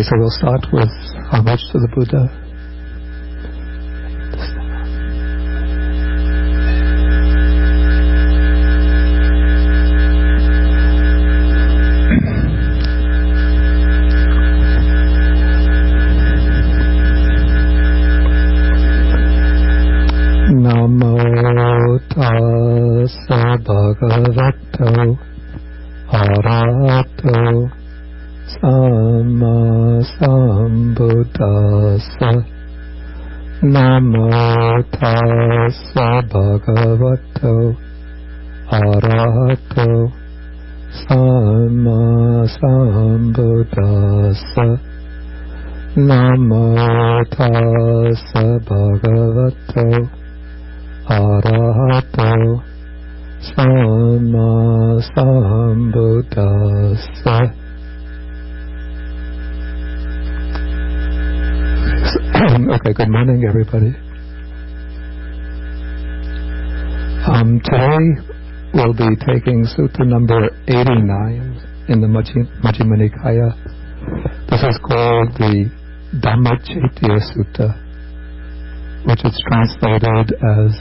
Okay, so we'll start with homage to the Buddha. Namo tassa bhagavato arahato samma sambuddhassa. Namo tassa bhagavato arahato samma sambuddhassa. Namo tassa bhagavato arahato samma sambuddhassa. Okay, good morning, everybody. Today we'll be taking Sutta number 89 in the Majjhima Nikaya. This is called the Dhammacetiya Sutta, which is translated as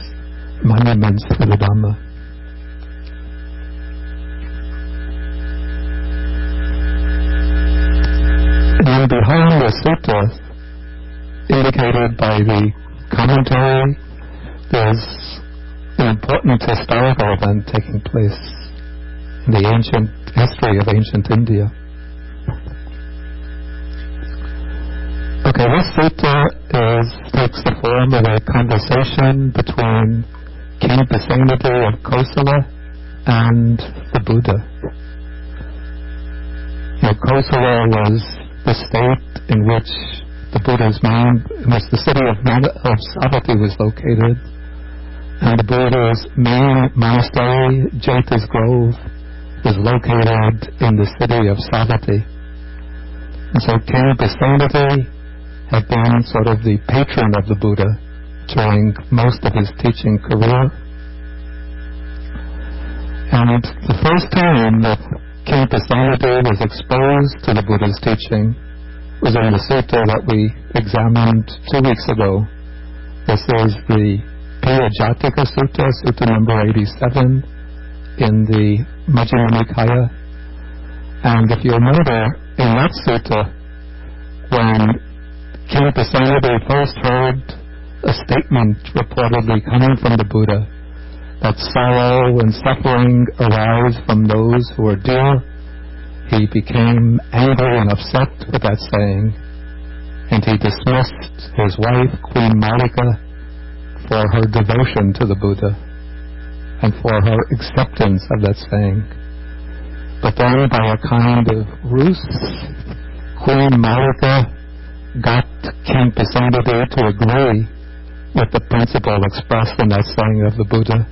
monuments for the Dhamma. And behind the sutta, indicated by the commentary, there's an important historical event taking place in the ancient history of ancient India. Okay, this sutta takes the form of a conversation between King Pasenadi of Kosala and the Buddha. Kosala was the state in which the Buddha's the city of Savatthi was located, and the Buddha's main monastery, Jeta's Grove, was located in the city of Savatthi. And so King Pasenadi had been sort of the patron of the Buddha during most of his teaching career. And the first time that King Pasenadi was exposed to the Buddha's teaching was in the sutta that we examined 2 weeks ago. This is the Piyajatika Sutta, Sutta number 87 in the Majjhima Nikaya. And if you remember, in that sutta, when King Pasenadi first heard a statement reportedly coming from the Buddha that sorrow and suffering arise from those who are dear, he became angry and upset with that saying, and he dismissed his wife, Queen Malika, for her devotion to the Buddha and for her acceptance of that saying. But then, by a kind of ruse, Queen Malika got King Pasenadi to agree with the principle expressed in that saying of the Buddha.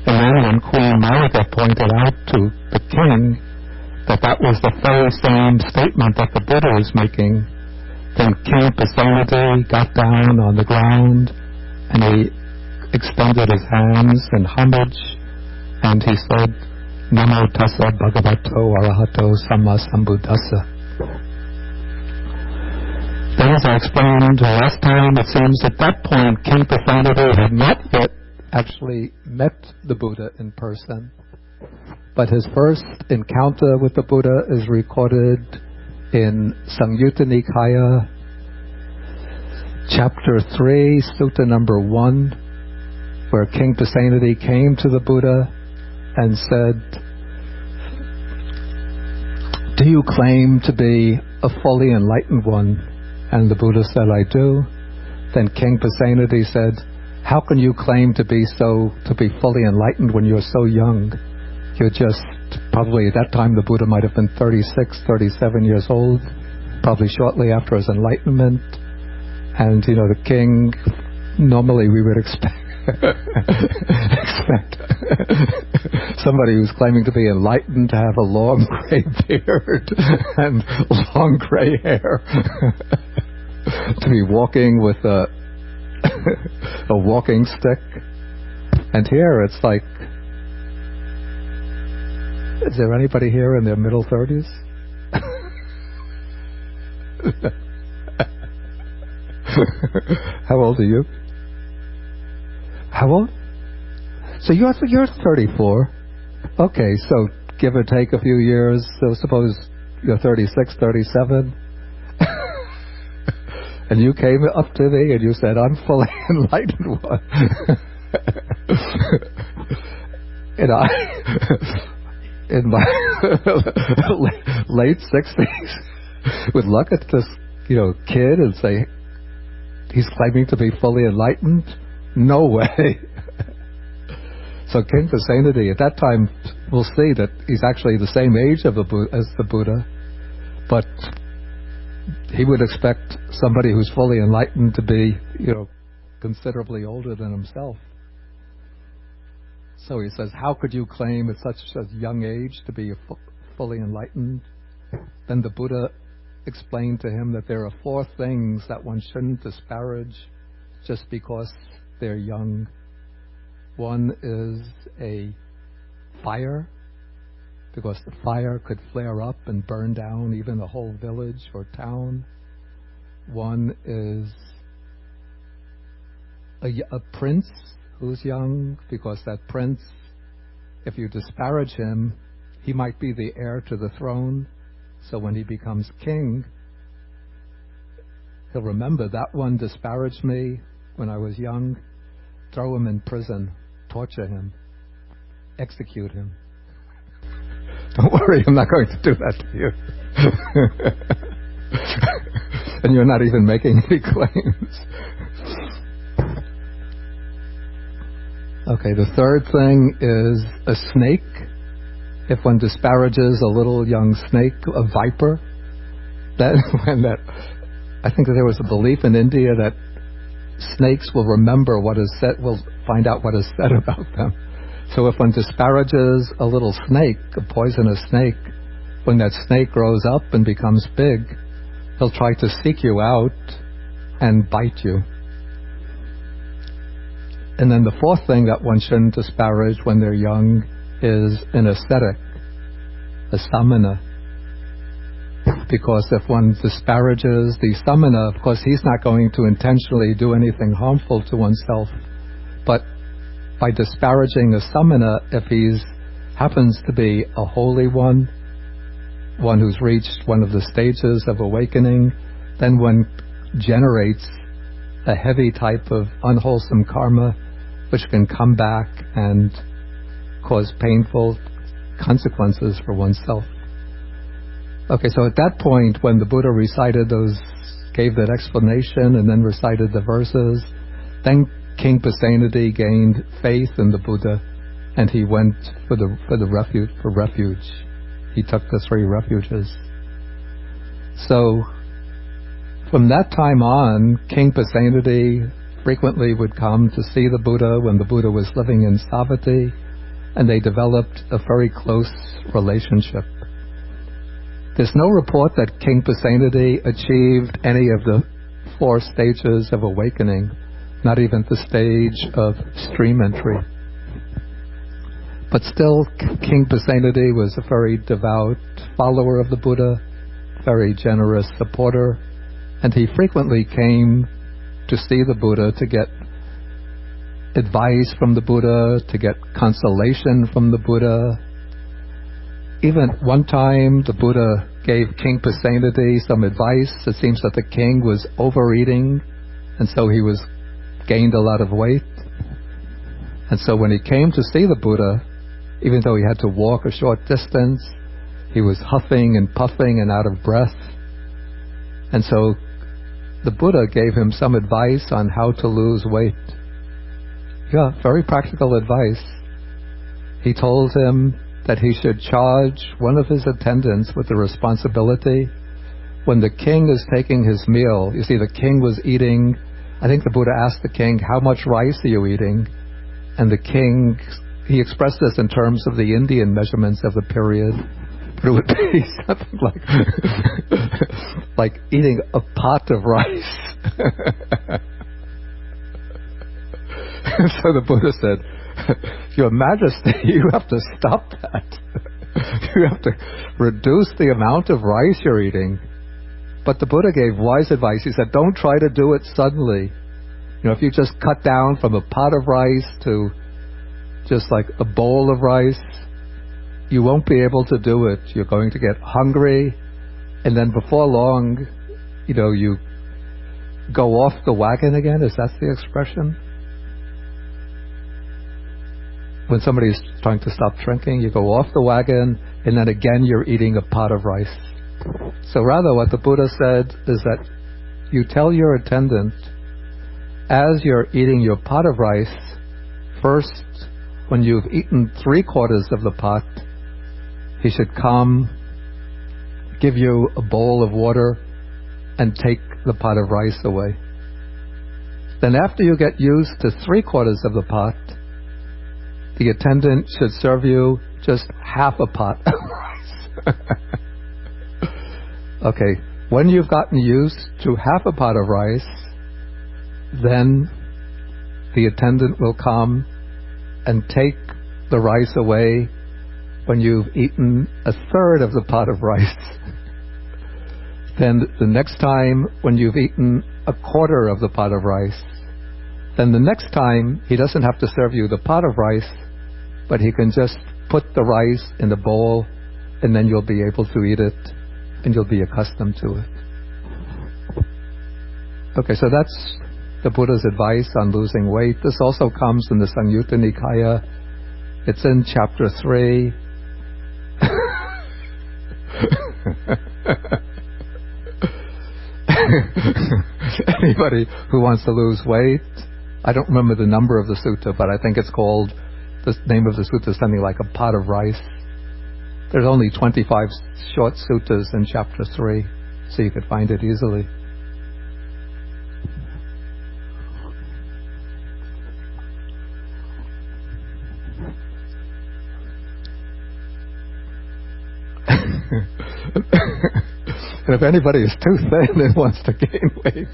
And then when Queen Malika pointed out to the king that was the very same statement that the Buddha was making, then King Pasenadi got down on the ground and he extended his hands in homage and he said, Namo tassa bhagavato arahato samma sambuddhassa. Then, as I explained last time, it seems at that point King Pasenadi had not yet actually met the Buddha in person, but his first encounter with the Buddha is recorded in Samyutta Nikaya, chapter 3, Sutta number 1, where King Pasenadi came to the Buddha and said, "Do you claim to be a fully enlightened one?" And the Buddha said, "I do." Then King Pasenadi said, "How can you claim to be fully enlightened when you're so young? You're just, probably at that time the Buddha might have been 36, 37 years old, probably shortly after his enlightenment." And the king, normally we would expect somebody who's claiming to be enlightened to have a long gray beard and long gray hair, to be walking with a walking stick. And here it's like, is there anybody here in their middle 30s? How old are you? How old? So you're 34. Okay, so give or take a few years. So suppose you're 36, 37. And you came up to me and you said, I'm fully enlightened one. And I, in my late 60s, would look at this, kid and say, he's claiming to be fully enlightened? No way. So King Pasenadi, at that time, we'll see that he's actually the same age as the Buddha, but he would expect somebody who's fully enlightened to be, considerably older than himself. So he says, how could you claim at such a young age to be fully enlightened? Then the Buddha explained to him that there are 4 things that one shouldn't disparage just because they're young. One is a fire, because the fire could flare up and burn down even a whole village or town. One is a prince who's young, because that prince, if you disparage him, he might be the heir to the throne. So when he becomes king, he'll remember that one disparaged me when I was young. Throw him in prison, torture him, execute him. Don't worry, I'm not going to do that to you. And you're not even making any claims. Okay, the third thing is a snake. If one disparages a little young snake, a viper, I think that there was a belief in India that snakes will remember what is said, will find out what is said about them. So if one disparages a little snake, a poisonous snake, when that snake grows up and becomes big, he'll try to seek you out and bite you. And then the 4th thing that one shouldn't disparage when they're young is an ascetic, a samana. Because if one disparages the samana, of course he's not going to intentionally do anything harmful to oneself, but by disparaging a samana, if he happens to be a holy one who's reached one of the stages of awakening, then one generates a heavy type of unwholesome karma which can come back and cause painful consequences for oneself. Okay, so at that point, when the Buddha gave that explanation and then recited the verses, then King Pasenadi gained faith in the Buddha, and he went for refuge. He took the 3 refuges. So from that time on, King Pasenadi frequently would come to see the Buddha when the Buddha was living in Savatthi, and they developed a very close relationship. There's no report that King Pasenadi achieved any of the 4 stages of awakening, not even the stage of stream entry. But still, King Pasenadi was a very devout follower of the Buddha, very generous supporter, and he frequently came to see the Buddha to get advice from the Buddha, to get consolation from the Buddha. Even one time, the Buddha gave King Pasenadi some advice. It seems that the king was overeating, and so he gained a lot of weight. And so when he came to see the Buddha, even though he had to walk a short distance, he was huffing and puffing and out of breath. And so the Buddha gave him some advice on how to lose weight. Yeah, very practical advice. He told him that he should charge one of his attendants with the responsibility when the king is taking his meal. You see, the king was eating, I think the Buddha asked the king, how much rice are you eating? And the king, he expressed this in terms of the Indian measurements of the period, but it would be something like eating a pot of rice. So the Buddha said, Your Majesty, you have to stop that. You have to reduce the amount of rice you're eating. But the Buddha gave wise advice. He said, don't try to do it suddenly. If you just cut down from a pot of rice to just like a bowl of rice, you won't be able to do it. You're going to get hungry, and then before long, you go off the wagon again. Is that the expression? When somebody's trying to stop drinking, you go off the wagon, and then again you're eating a pot of rice. So rather what the Buddha said is that you tell your attendant, as you're eating your pot of rice, first, when you've eaten 3/4 of the pot, he should come, give you a bowl of water, and take the pot of rice away. Then after you get used to 3/4 of the pot, the attendant should serve you just half a pot of rice. Okay, when you've gotten used to half a pot of rice, then the attendant will come and take the rice away when you've eaten 1/3 of the pot of rice. Then the next time when you've eaten 1/4 of the pot of rice, then the next time he doesn't have to serve you the pot of rice, but he can just put the rice in the bowl, and then you'll be able to eat it, and you'll be accustomed to it. Okay, so that's the Buddha's advice on losing weight. This also comes in the Samyutta Nikaya. It's in chapter 3. Anybody who wants to lose weight, I don't remember the number of the sutta, but I think it's called, the name of the sutta is something like a pot of rice. There's only 25 short suttas in chapter 3, so you could find it easily. And if anybody is too thin and wants to gain weight,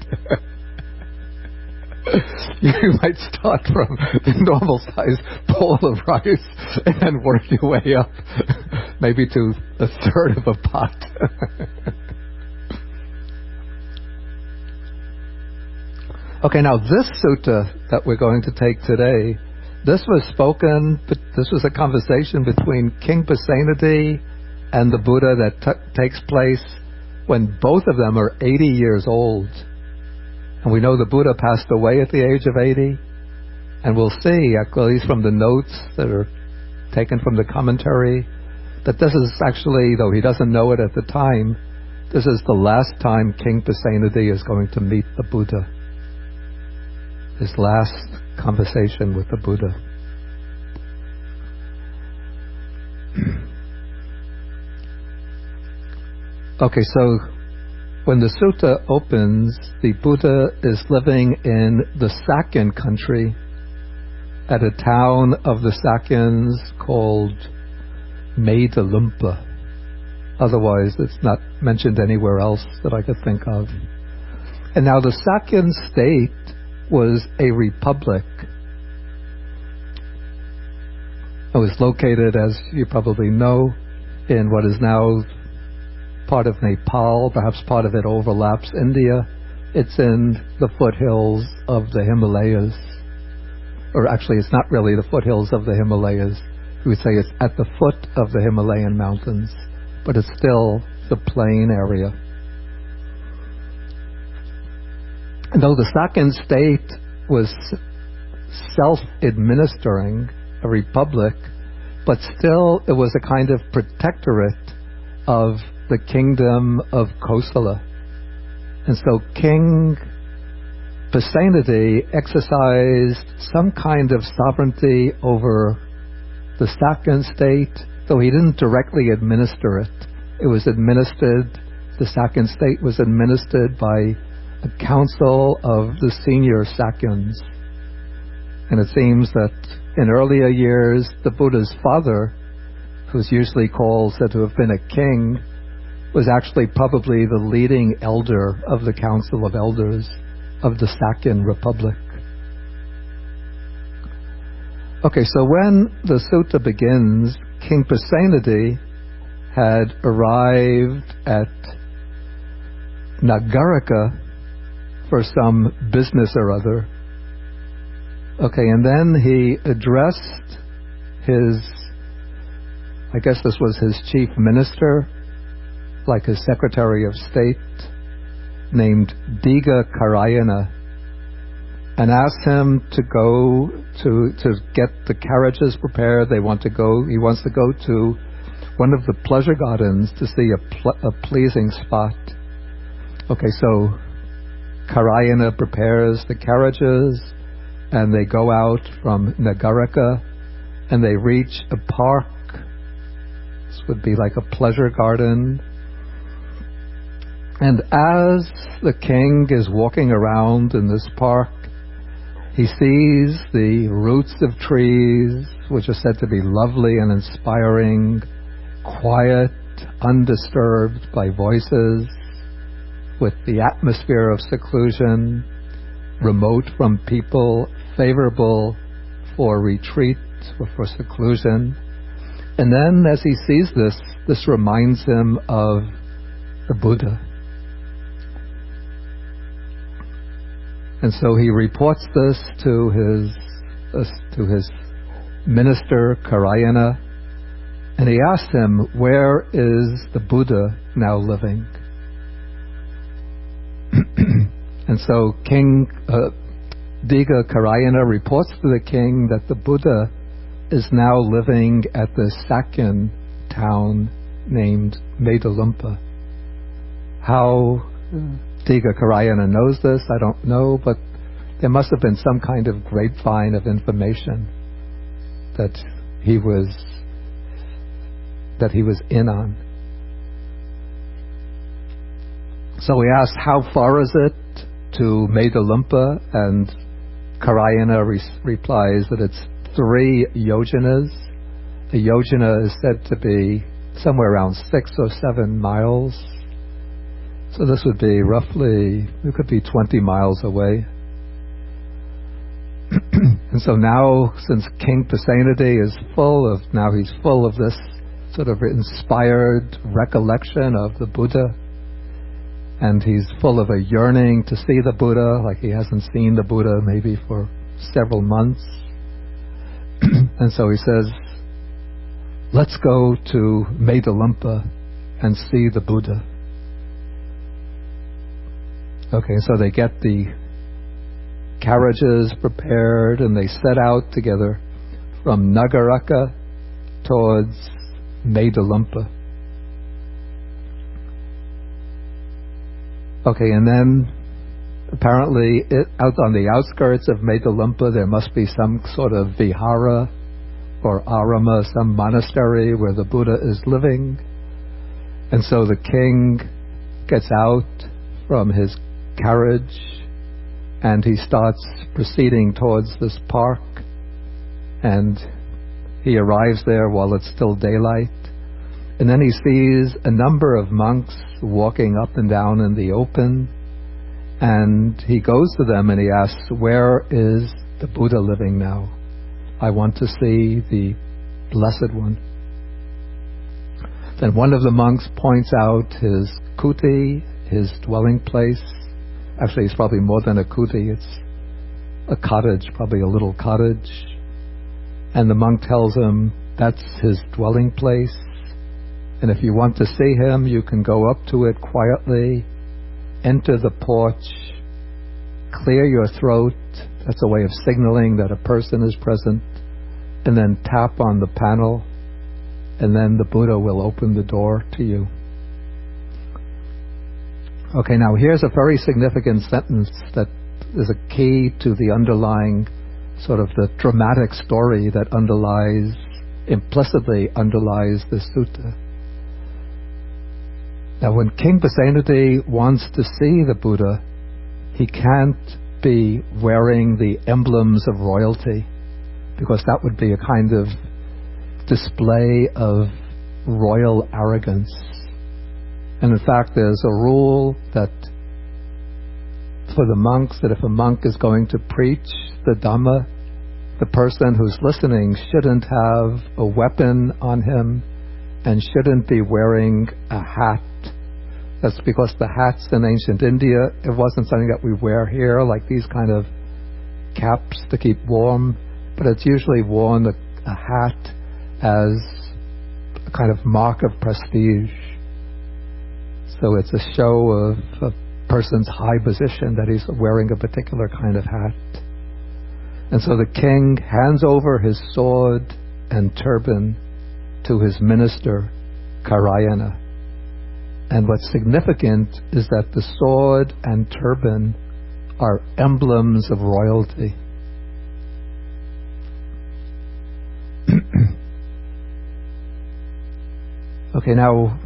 you might start from the normal size bowl of rice and then work your way up, maybe to 1/3 of a pot. Okay, now this sutta that we're going to take today, this was a conversation between King Pasenadi and the Buddha that takes place when both of them are 80 years old. And we know the Buddha passed away at the age of 80. And we'll see, at least from the notes that are taken from the commentary, that this is actually, though he doesn't know it at the time, this is the last time King Pasenadi is going to meet the Buddha. His last conversation with the Buddha. Okay, so when the sutta opens, the Buddha is living in the Sakyan country at a town of the Sakyans called Medalumpa. Otherwise, it's not mentioned anywhere else that I could think of. And now the Sakyan state was a republic. It was located, as you probably know, in what is now part of Nepal. Perhaps part of it overlaps India. It's in the foothills of the Himalayas. Or actually, it's not really the foothills of the Himalayas. We would say it's at the foot of the Himalayan mountains, but it's still the plain area. And though the Sakyan state was self-administering, a republic, but still it was a kind of protectorate of the kingdom of Kosala. And so King Pasenadi exercised some kind of sovereignty over the Sakyan state, though he didn't directly administer it. It was administered, the Sakyan state was administered by a council of the senior Sakyans. And it seems that in earlier years, the Buddha's father, who's usually said to have been a king, was actually probably the leading elder of the council of elders of the Sakyan Republic. Okay, so when the sutta begins, King Pasenadi had arrived at Nagarika for some business or other. Okay, and then he addressed his, I guess this was his chief minister, like his Secretary of State, named Diga Karayana, and asked him to go to get the carriages prepared. He wants to go to one of the pleasure gardens to see a pleasing spot. Okay, so Karayana prepares the carriages, and they go out from Nagarika, and they reach a park. This would be like a pleasure garden. And as the king is walking around in this park, he sees the roots of trees, which are said to be lovely and inspiring, quiet, undisturbed by voices, with the atmosphere of seclusion, remote from people, favorable for retreat or for seclusion. And then as he sees this reminds him of the Buddha. And so he reports this to his minister Karayana, and he asks him, where is the Buddha now living? And so King Diga Karayana reports to the king that the Buddha is now living at the Sakyan town named Medalumpa. How Diga Karayana knows this, I don't know, but there must have been some kind of grapevine of information that he was in on. So he asked, how far is it to Medalumpa? And Karayana replies that it's 3 yojanas. A yojana is said to be somewhere around 6 or 7 miles. So this would be roughly, it could be 20 miles away. And so now, since King Pasenadi is full of this sort of inspired recollection of the Buddha, and he's full of a yearning to see the Buddha, like he hasn't seen the Buddha maybe for several months. And so he says, let's go to Medalumpa and see the Buddha. Okay, so they get the carriages prepared and they set out together from Nagarika towards Medalumpa. Okay, and then apparently out on the outskirts of Medalumpa there must be some sort of vihara or arama, some monastery where the Buddha is living. And so the king gets out from his carriage and he starts proceeding towards this park, and he arrives there while it's still daylight, and then he sees a number of monks walking up and down in the open, and he goes to them and he asks, where is the Buddha living now? I want to see the Blessed One. Then one of the monks points out his kuti, his dwelling place. Actually, it's probably more than a kuti. It's a cottage, probably a little cottage. And the monk tells him that's his dwelling place. And if you want to see him, you can go up to it quietly, enter the porch, clear your throat. That's a way of signaling that a person is present. And then tap on the panel, and then the Buddha will open the door to you. Okay, now here's a very significant sentence that is a key to the underlying sort of the dramatic story that implicitly underlies the sutta. Now when King Pasenadi wants to see the Buddha, he can't be wearing the emblems of royalty, because that would be a kind of display of royal arrogance. And in fact, there's a rule that for the monks, that if a monk is going to preach the Dhamma, the person who's listening shouldn't have a weapon on him and shouldn't be wearing a hat That's because the hats in ancient India, it wasn't something that we wear here, like these kind of caps to keep warm, but it's usually worn, a hat, as a kind of mark of prestige. So it's a show of a person's high position that he's wearing a particular kind of hat. And so the king hands over his sword and turban to his minister, Karayana. And what's significant is that the sword and turban are emblems of royalty. Okay, now,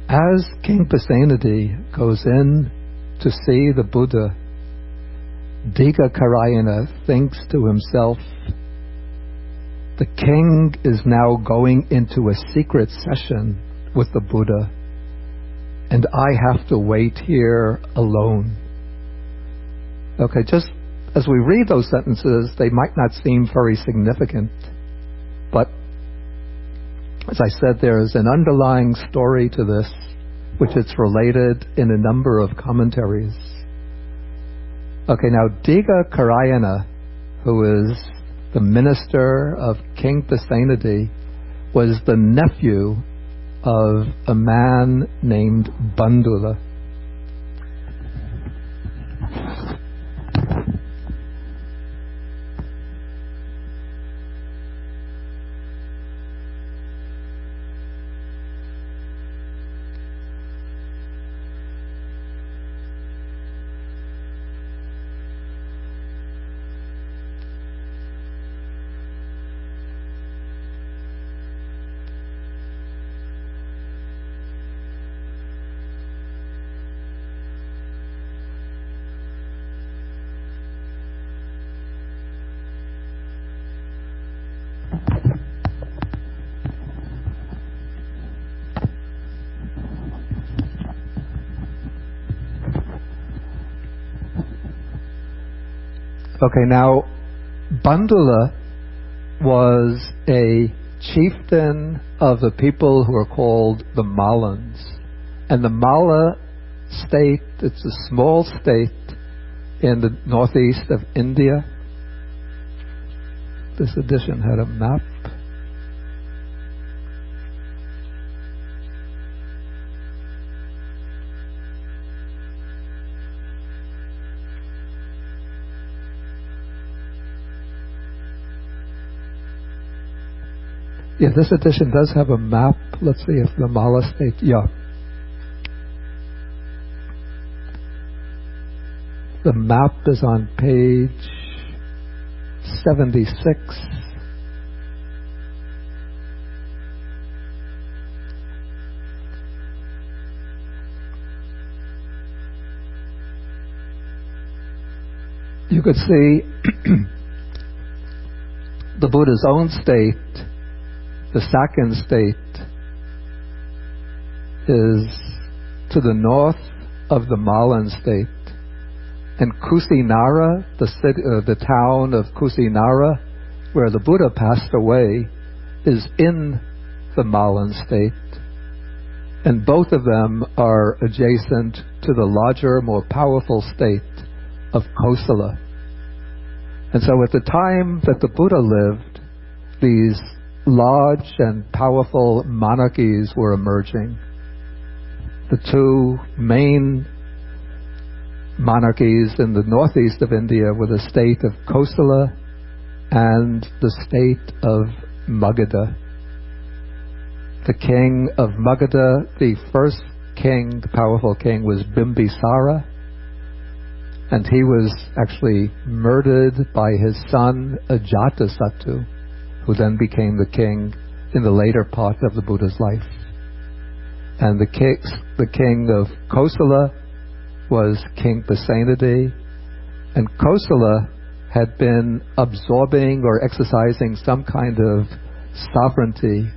as King Pasenadi goes in to see the Buddha, Diga Karayana thinks to himself, the king is now going into a secret session with the Buddha, and I have to wait here alone. Okay, just as we read those sentences, they might not seem very significant, but as I said, there is an underlying story to this, which is related in a number of commentaries. Okay, now Diga Karayana, who is the minister of King Pasenadi, was the nephew of a man named Bandula. Okay, now Bandula was a chieftain of the people who are called the Malans. And the Mala state, it's a small state in the northeast of India. This edition had a map. Yeah, this edition does have a map. Let's see if the Mala state, yeah. The map is on page 76. You could see the Buddha's own state. The Sakyan state is to the north of the Malan state, and Kusinara, the town of Kusinara, where the Buddha passed away, is in the Malan state, and both of them are adjacent to the larger, more powerful state of Kosala. And so at the time that the Buddha lived, these large and powerful monarchies were emerging. The two main monarchies in the northeast of India were the state of Kosala and the state of Magadha. The king of Magadha, the first king, powerful king, was Bimbisara, and he was actually murdered by his son Ajatasattu, who then became the king in the later part of the Buddha's life. And the king of Kosala was King Pasenadi, and Kosala had been absorbing or exercising some kind of sovereignty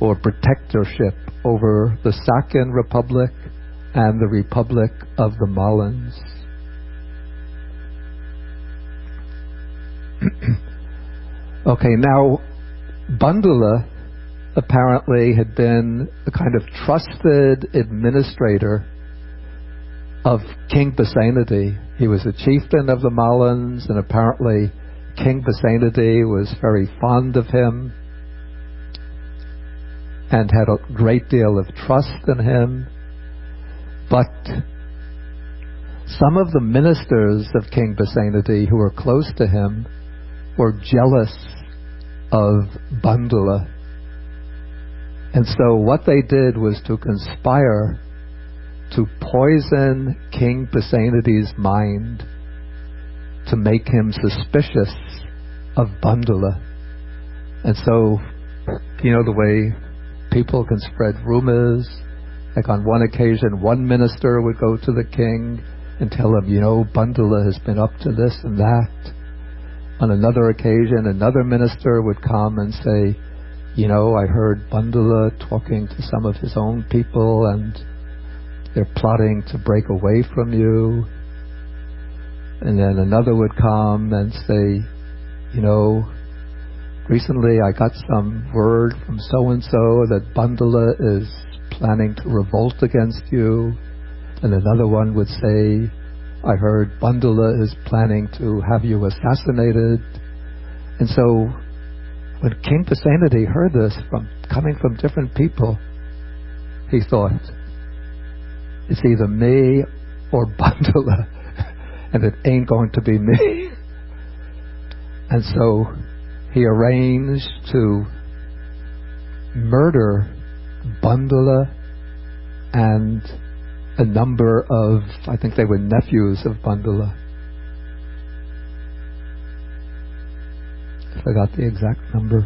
or protectorship over the Sakyan Republic and the Republic of the Malans. Okay, now Bandula apparently had been a kind of trusted administrator of King Pasenadi. He was a chieftain of the Malans, and apparently King Pasenadi was very fond of him and had a great deal of trust in him. But some of the ministers of King Pasenadi who were close to him were jealous of Bandula. And so what they did was to conspire to poison King Pasenadi's mind, to make him suspicious of Bandula. And so, you know the way people can spread rumors. Like on one occasion, one minister would go to the king and tell him, you know, Bandula has been up to this and that. On another occasion, another minister would come and say, you know, I heard Bandula talking to some of his own people and they're plotting to break away from you. And then another would come and say, you know, recently I got some word from so-and-so that Bandula is planning to revolt against you. And another one would say, I heard Bandula is planning to have you assassinated. And so when King Pasenadi heard this coming from different people, he thought, it's either me or Bandula, and it ain't going to be me. And so he arranged to murder Bandula and a number of, I think they were nephews of Bandula. I forgot the exact number.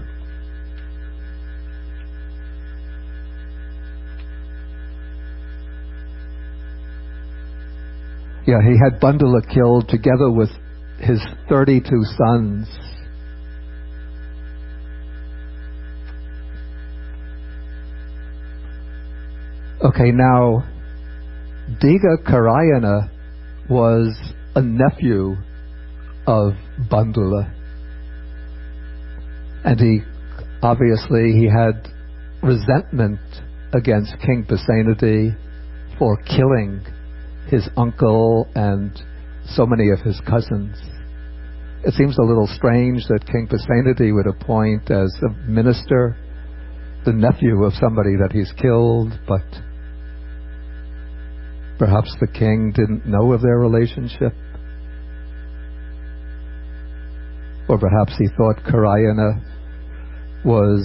Yeah, he had Bandula killed together with his 32 sons. Okay, now Diga Karayana was a nephew of Bandula, and he had resentment against King Pasenadi for killing his uncle and so many of his cousins. It seems a little strange that King Pasenadi would appoint as a minister the nephew of somebody that he's killed, but perhaps the king didn't know of their relationship. Or perhaps he thought Karayana was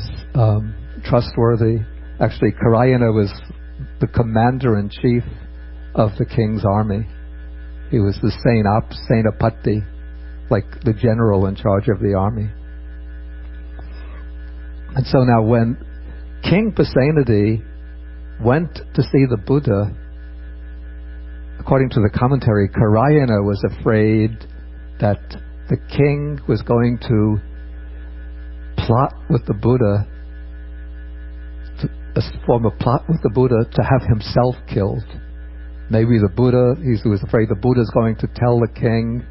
trustworthy. Actually, Karayana was the commander-in-chief of the king's army. He was the Senapati, like the general in charge of the army. And so now when King Pasenadi went to see the Buddha, according to the commentary, Karayana was afraid that the king was going to plot with the Buddha, form a plot with the Buddha to have himself killed. Maybe the Buddha, he was afraid the Buddha is going to tell the king,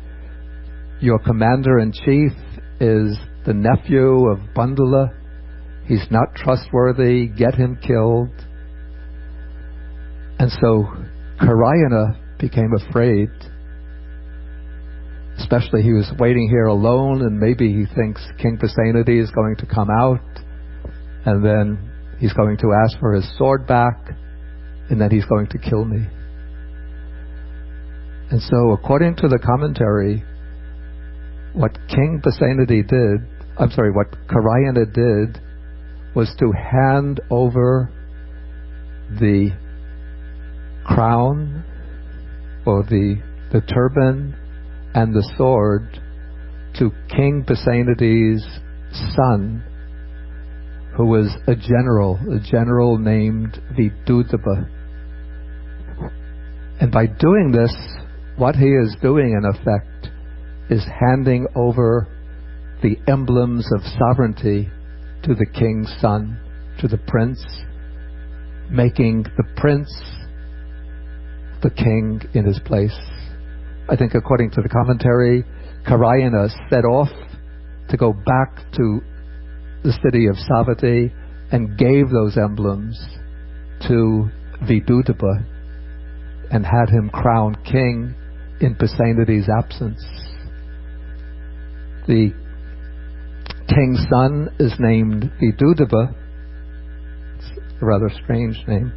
your commander-in-chief is the nephew of Bandula, he's not trustworthy, get him killed. And so Karayana became afraid. Especially he was waiting here alone, and maybe he thinks King Pasenadi is going to come out, and then he's going to ask for his sword back, and then he's going to kill me. And so according to the commentary, what Karayana did was to hand over the crown or the turban and the sword to King Pasenadi's son, who was a general named Vidudaba. And by doing this, what he is doing in effect is handing over the emblems of sovereignty to the king's son, to the prince, making the prince the king in his place. I think according to the commentary, Karayana set off to go back to the city of Savatthi and gave those emblems to Vidudaba and had him crowned king in Pasenadi's absence. The king's son is named Vidudaba. It's a rather strange name.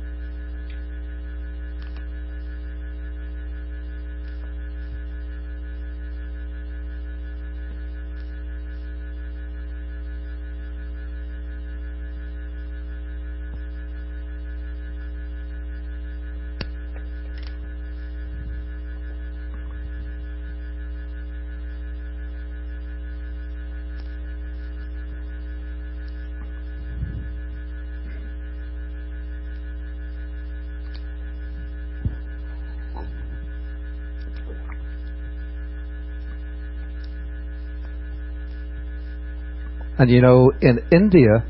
And you know, in India,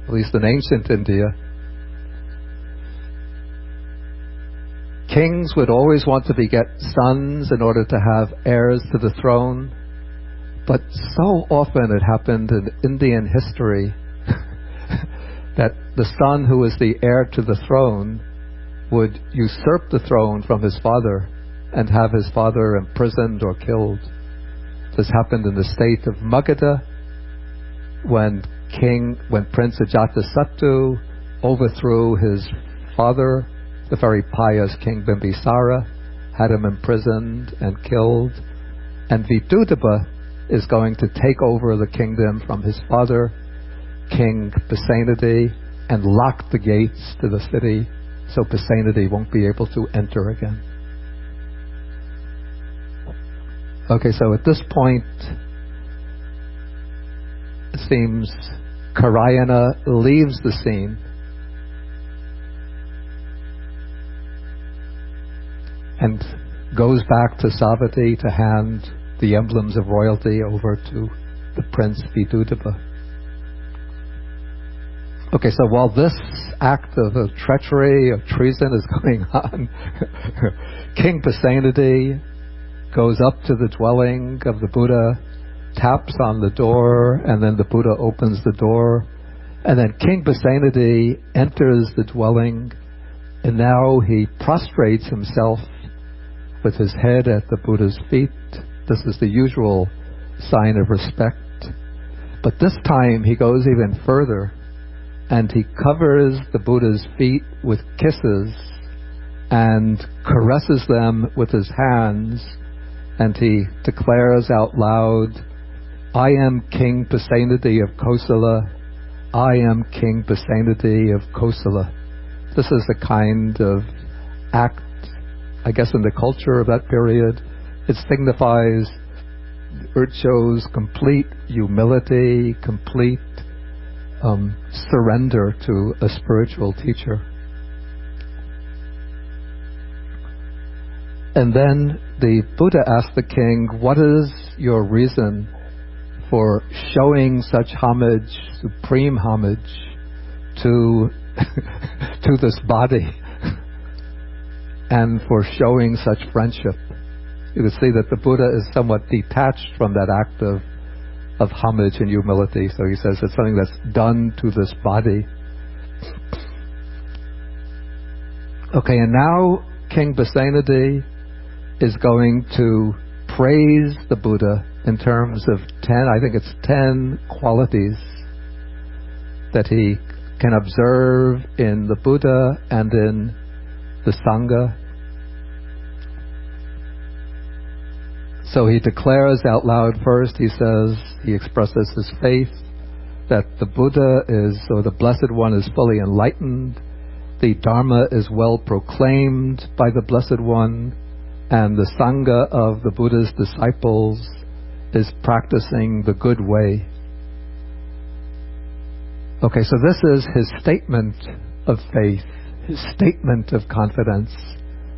at least in ancient India, kings would always want to beget sons in order to have heirs to the throne. But so often it happened in Indian history that the son who was the heir to the throne would usurp the throne from his father and have his father imprisoned or killed. This happened in the state of Magadha, when Prince Ajatasattu overthrew his father, the very pious King Bimbisara, had him imprisoned and killed. And Vidudaba is going to take over the kingdom from his father, King Pasenadi, and lock the gates to the city so Pasenadi won't be able to enter again. Okay, so at this point, it seems Karayana leaves the scene and goes back to Savatthi to hand the emblems of royalty over to the Prince Vidudaba. Okay, so while this act of treachery, of treason is going on, King Pasenadi goes up to the dwelling of the Buddha, taps on the door, and then the Buddha opens the door, and then King Pasenadi enters the dwelling, and now he prostrates himself with his head at the Buddha's feet. This is the usual sign of respect. But this time he goes even further, and he covers the Buddha's feet with kisses and caresses them with his hands, and he declares out loud, "I am King Pasenadi of Kosala. I am King Pasenadi of Kosala." This is a kind of act, I guess, in the culture of that period. It signifies, it shows complete humility, complete surrender to a spiritual teacher. And then the Buddha asked the king, "What is your reason for showing such homage, supreme homage, to to this body, and for showing such friendship?" You can see that the Buddha is somewhat detached from that act of homage and humility. So he says it's something that's done to this body. Okay, and now King Pasenadi is going to praise the Buddha in terms of 10 qualities that he can observe in the Buddha and in the Sangha. So he declares out loud first, he expresses his faith that the Buddha is, or the Blessed One, is fully enlightened, the Dhamma is well proclaimed by the Blessed One, and the Sangha of the Buddha's disciples is practicing the good way. Okay, so this is his statement of faith, his statement of confidence.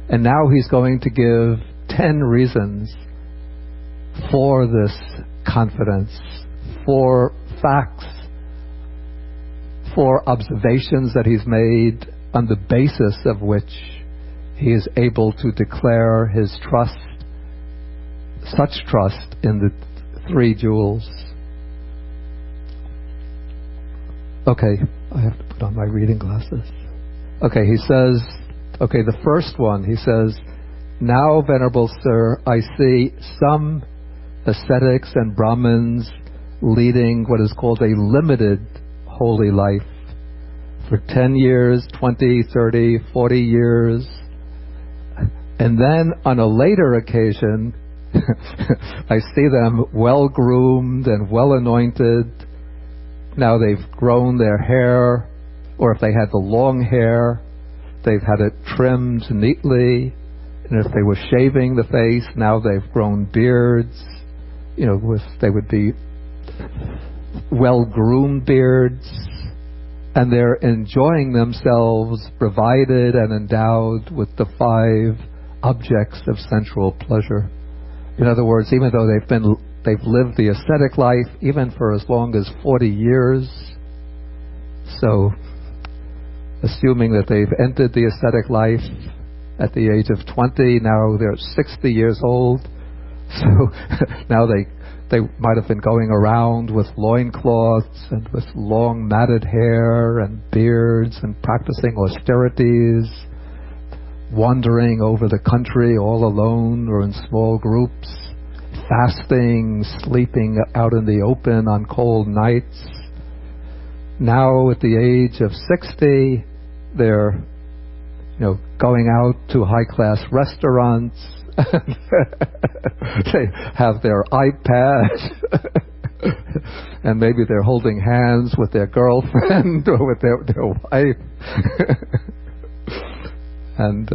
And now he's going to give 10 reasons for this confidence, for facts, for observations that he's made on the basis of which he is able to declare his trust, such trust in the three jewels. Okay, I have to put on my reading glasses. Okay, he says, the first one, he says, now, Venerable Sir, I see some ascetics and Brahmins leading what is called a limited holy life for 10 years, 20, 30, 40 years. And then on a later occasion, I see them well-groomed and well-anointed. Now they've grown their hair, or if they had the long hair, they've had it trimmed neatly. And if they were shaving the face, now they've grown beards. They would be well-groomed beards. And they're enjoying themselves, provided and endowed with the 5 objects of sensual pleasure. In other words, even though they've lived the ascetic life even for as long as 40 years, so assuming that they've entered the ascetic life at the age of 20, now they're 60 years old, so now they might have been going around with loincloths and with long matted hair and beards and practicing austerities, wandering over the country all alone or in small groups, fasting, sleeping out in the open on cold nights. Now at the age of 60, they're going out to high-class restaurants. They have their iPad, and maybe they're holding hands with their girlfriend or with their wife, and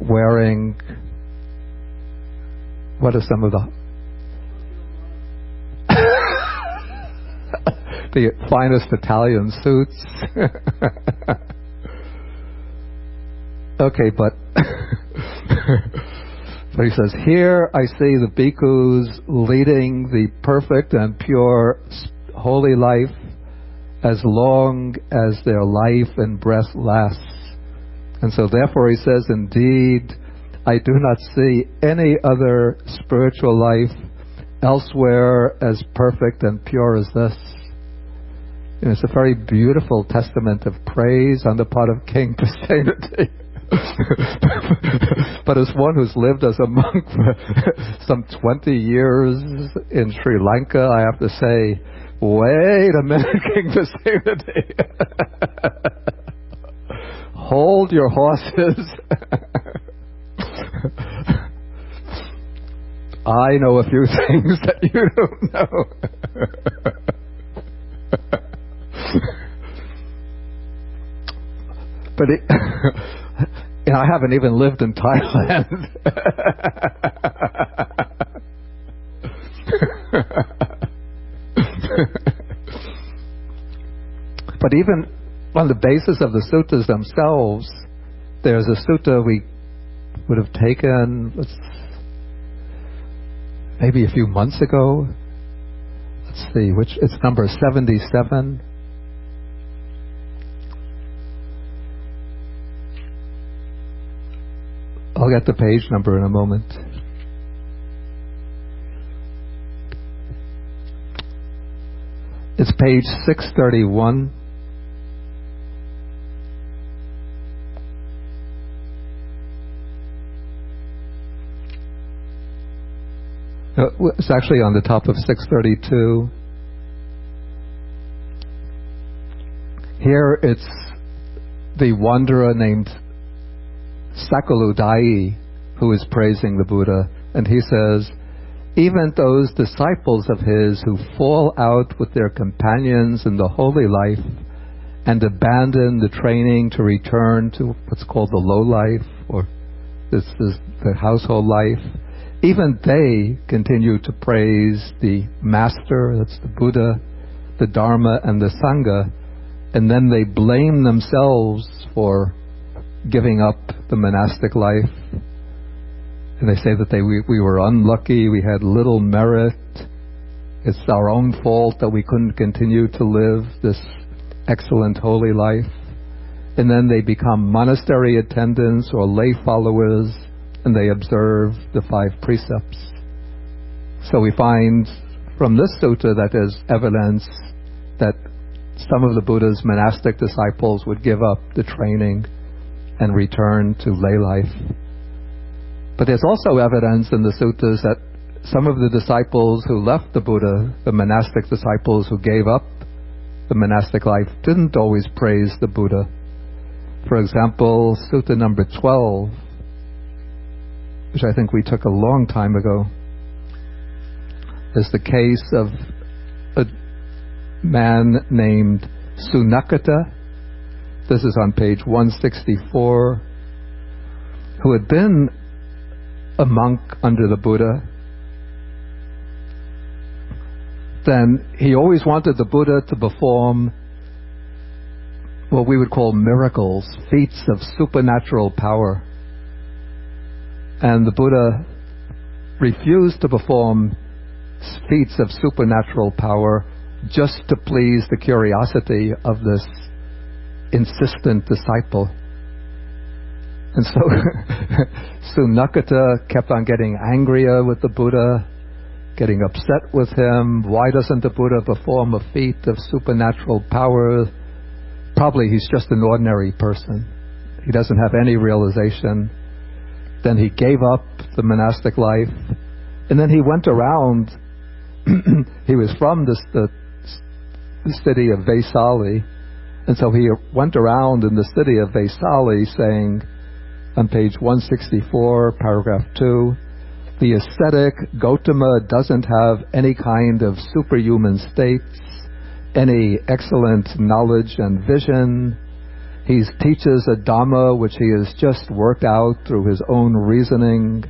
wearing, what are some of the finest Italian suits. Okay, but he says, here I see the bhikkhus leading the perfect and pure holy life as long as their life and breath lasts. And so therefore he says, indeed, I do not see any other spiritual life elsewhere as perfect and pure as this. It's a very beautiful testament of praise on the part of King Pasenadi. But as one who's lived as a monk for some 20 years in Sri Lanka, I have to say, wait a minute, King Pasenadi. Hold your horses. I know a few things that you don't know. But and I haven't even lived in Thailand. But even on the basis of the suttas themselves, there's a sutta we would have taken maybe a few months ago. Let's see, it's number 77. I'll get the page number in a moment. It's page 631. It's actually on the top of 632. Here it's the wanderer named Sakaludai who is praising the Buddha, and he says, even those disciples of his who fall out with their companions in the holy life and abandon the training to return to what's called the low life, or this is the household life, even they continue to praise the Master, that's the Buddha, the Dhamma, and the Sangha, and then they blame themselves for giving up the monastic life. And they say that we were unlucky, we had little merit, it's our own fault that we couldn't continue to live this excellent holy life. And then they become monastery attendants or lay followers, and they observe the 5 precepts. So we find from this sutta that there's evidence that some of the Buddha's monastic disciples would give up the training and return to lay life. But there's also evidence in the suttas that some of the disciples who left the Buddha, the monastic disciples who gave up the monastic life, didn't always praise the Buddha. For example, Sutta number 12, which I think we took a long time ago, is the case of a man named Sunakata. This is on page 164, who had been a monk under the Buddha. Then he always wanted the Buddha to perform what we would call miracles, feats of supernatural power. And the Buddha refused to perform feats of supernatural power just to please the curiosity of this insistent disciple. And so Sunakata kept on getting angrier with the Buddha, getting upset with him. Why doesn't the Buddha perform a feat of supernatural power? Probably he's just an ordinary person. He doesn't have any realization. Then he gave up the monastic life, and then he went around. He was from the city of Vaisali, and so he went around in the city of Vaisali saying, on page 164, paragraph 2, the ascetic Gautama doesn't have any kind of superhuman states, any excellent knowledge and vision. He teaches a Dhamma which he has just worked out through his own reasoning,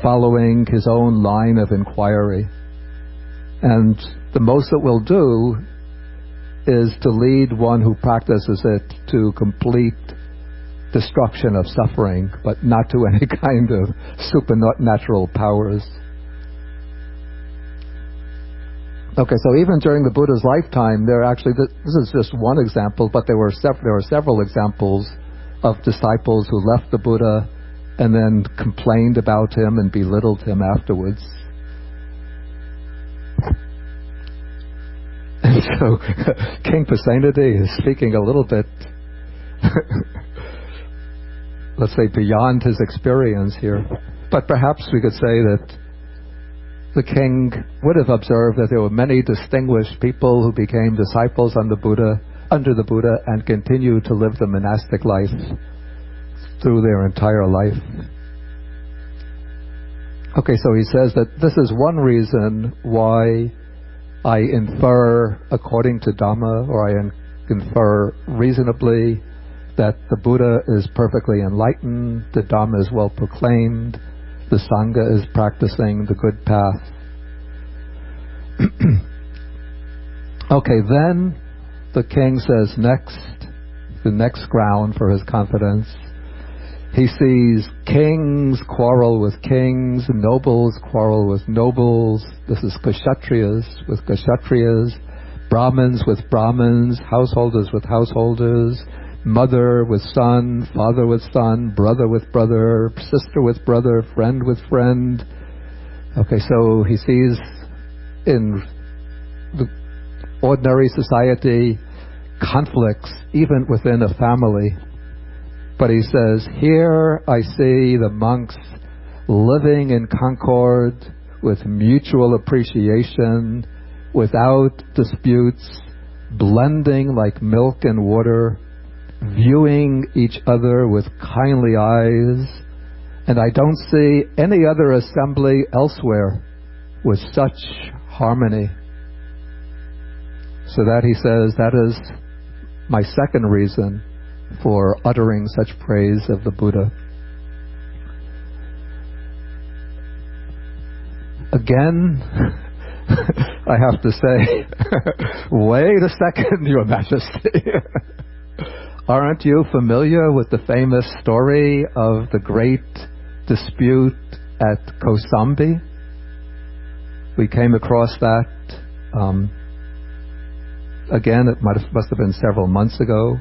following his own line of inquiry. And the most it will do is to lead one who practices it to complete destruction of suffering, but not to any kind of supernatural powers. Okay, so even during the Buddha's lifetime, this is just one example, but there were several examples of disciples who left the Buddha and then complained about him and belittled him afterwards. And so King Pasenadi is speaking a little bit let's say beyond his experience here, but perhaps we could say that the king would have observed that there were many distinguished people who became disciples under the Buddha and continued to live the monastic life through their entire life. Okay, so he says that this is one reason why I infer according to Dhamma, or I infer reasonably, that the Buddha is perfectly enlightened, the Dhamma is well proclaimed, the Sangha is practicing the good path. Okay, then the king says the next ground for his confidence, he sees kings quarrel with kings, nobles quarrel with nobles. This is Kshatriyas with Kshatriyas, Brahmins with Brahmins, householders with householders, mother with son, father with son, brother with brother, sister with brother, friend with friend. Okay, so he sees in the ordinary society conflicts even within a family. But he says, here I see the monks living in concord with mutual appreciation, without disputes, blending like milk and water, viewing each other with kindly eyes, and I don't see any other assembly elsewhere with such harmony. So that, he says, that is my second reason for uttering such praise of the Buddha. Again, I have to say, wait a second, Your Majesty. Aren't you familiar with the famous story of the great dispute at Kosambi? We came across that. Again, it must have been several months ago.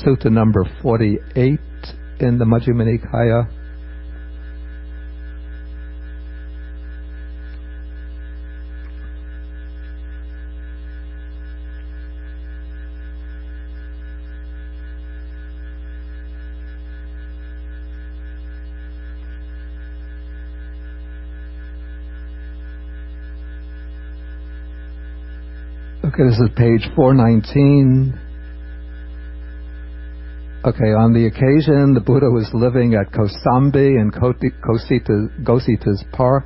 Sutta number 48 in the Majjhima Nikaya. Okay, this is page 419. Okay, on the occasion, the Buddha was living at Kosambi in Gosita's park.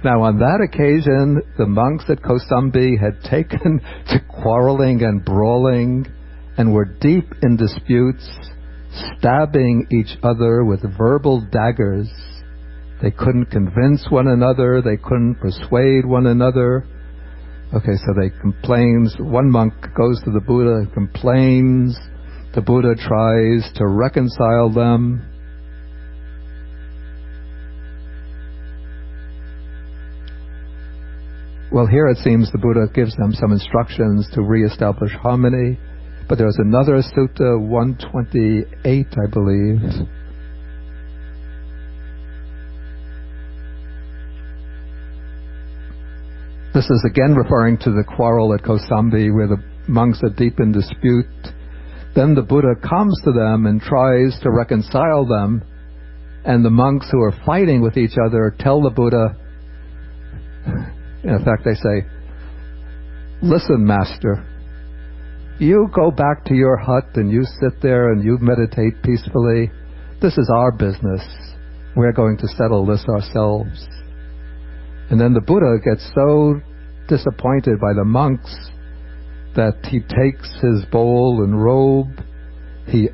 Now, on that occasion, the monks at Kosambi had taken to quarreling and brawling and were deep in disputes, stabbing each other with verbal daggers. They couldn't convince one another, they couldn't persuade one another. Okay, so they complains. One monk goes to the Buddha and complains. The Buddha tries to reconcile them. Well, here it seems the Buddha gives them some instructions to re-establish harmony. But there's another Sutta 128, I believe. This is again referring to the quarrel at Kosambi where the monks are deep in dispute. Then the Buddha comes to them and tries to reconcile them, and the monks who are fighting with each other tell the Buddha, in fact they say, "Listen, Master, you go back to your hut and you sit there and you meditate peacefully. This is our business. We're going to settle this ourselves." And then the Buddha gets so disappointed by the monks that he takes his bowl and robe, he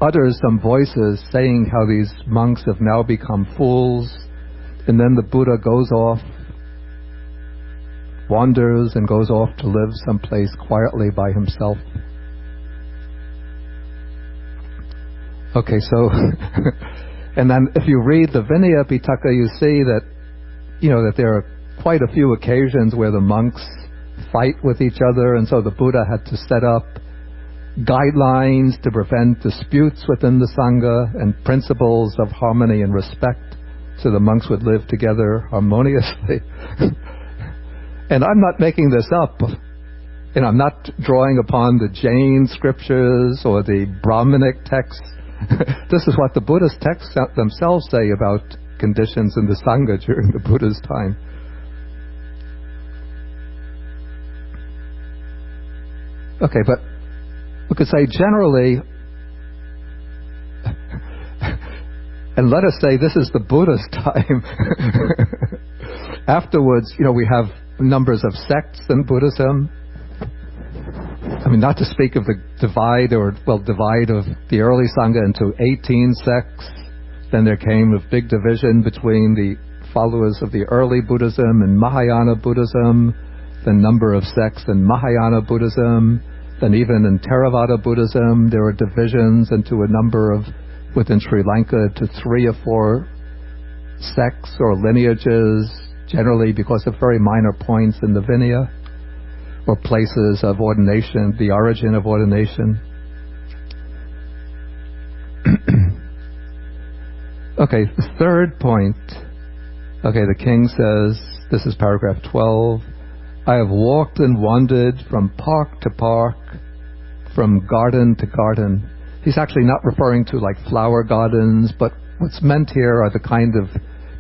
utters some voices saying how these monks have now become fools, and then the Buddha goes off, wanders and goes off to live someplace quietly by himself. Okay, so, and then if you read the Vinaya Pitaka, you see that, that there are quite a few occasions where the monks fight with each other, and so the Buddha had to set up guidelines to prevent disputes within the Sangha and principles of harmony and respect so the monks would live together harmoniously. And I'm not making this up, and I'm not drawing upon the Jain scriptures or the Brahmanic texts. This is what the Buddhist texts themselves say about conditions in the Sangha during the Buddha's time. Okay, but we could say generally, and let us say this is the Buddha's time. Afterwards, we have numbers of sects in Buddhism. I mean, not to speak of the divide of the early Sangha into 18 sects. Then there came a big division between the followers of the early Buddhism and Mahayana Buddhism, the number of sects in Mahayana Buddhism, then even in Theravada Buddhism there were divisions into a number of, within Sri Lanka, to 3 or 4 sects or lineages, generally because of very minor points in the Vinaya, or places of ordination, the origin of ordination. Okay, the third point. Okay, the king says, this is paragraph 12, "I have walked and wandered from park to park, from garden to garden." He's actually not referring to like flower gardens, but what's meant here are the kind of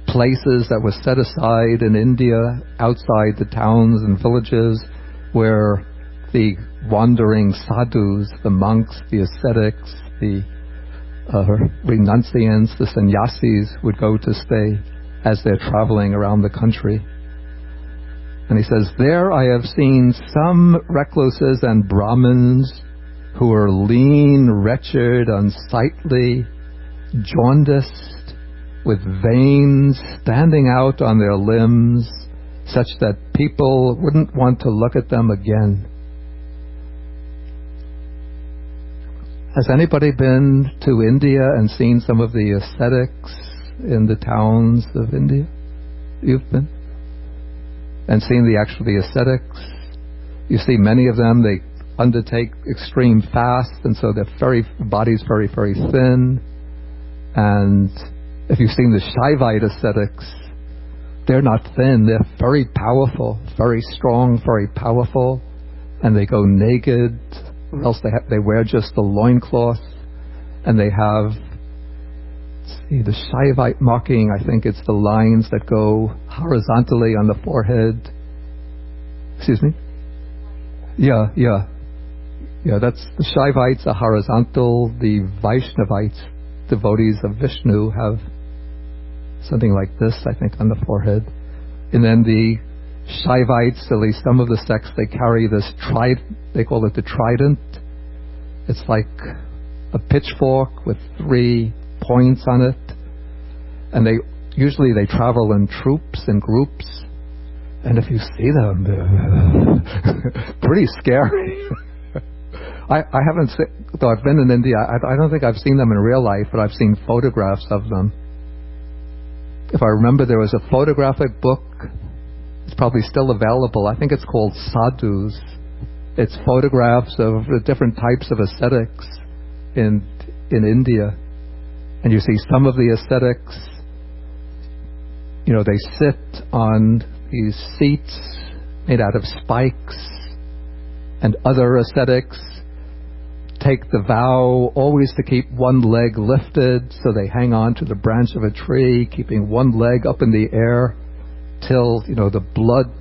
places that were set aside in India, outside the towns and villages, where the wandering sadhus, the monks, the ascetics, the renunciants, the sannyasis would go to stay as they're traveling around the country. And he says, "There I have seen some recluses and Brahmins who are lean, wretched, unsightly, jaundiced, with veins standing out on their limbs, such that people wouldn't want to look at them again." Has anybody been to India and seen some of the ascetics in the towns of India? You've been? And seen the ascetics? You see many of them, they undertake extreme fasts, and so their body's very, very thin. And if you've seen the Shaivite ascetics, they're not thin, they're very powerful, very strong, very powerful, and they go naked, or else they wear just the loincloth, and they have, the Shaivite marking, I think it's the lines that go horizontally on the forehead. Excuse me? Yeah, that's the Shaivites are horizontal. The Vaishnavites, devotees of Vishnu, have something like this, I think, on the forehead. And then the Shaivites, at least some of the sects, they carry this they call it the trident. It's like a pitchfork with 3 points on it. And usually they travel in troops and groups. And if you see them, they're pretty scary. I haven't seen, though I've been in India, I don't think I've seen them in real life, but I've seen photographs of them. If I remember, there was a photographic book. It's probably still available. I think it's called Sadhus. It's photographs of the different types of ascetics in India. And you see some of the ascetics, they sit on these seats made out of spikes, and other ascetics take the vow always to keep one leg lifted, so they hang on to the branch of a tree, keeping one leg up in the air till, the blood,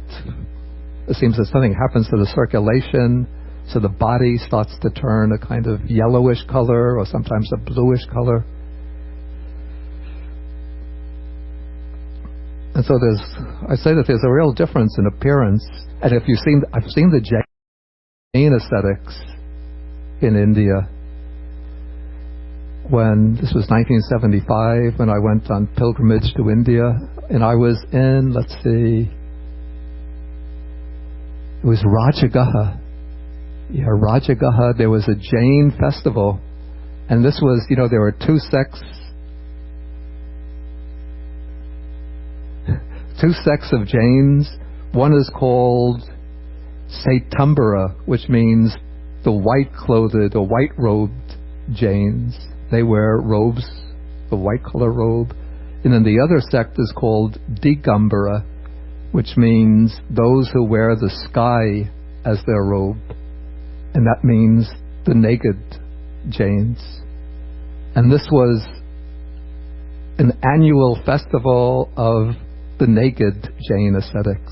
it seems that something happens to the circulation, so the body starts to turn a kind of yellowish color or sometimes a bluish color. And so I say that there's a real difference in appearance. And I've seen the Jain ascetics in India. This was 1975, when I went on pilgrimage to India, and I was in, it was Rajagaha. Yeah, Rajagaha. There was a Jain festival, and this was, there were 2 sects. 2 sects of Jains. One is called Saitambara, which means the white-clothed or white-robed Jains. They wear robes, a white-color robe. And then the other sect is called Digambara, which means those who wear the sky as their robe. And that means the naked Jains. And this was an annual festival of the naked Jain ascetics.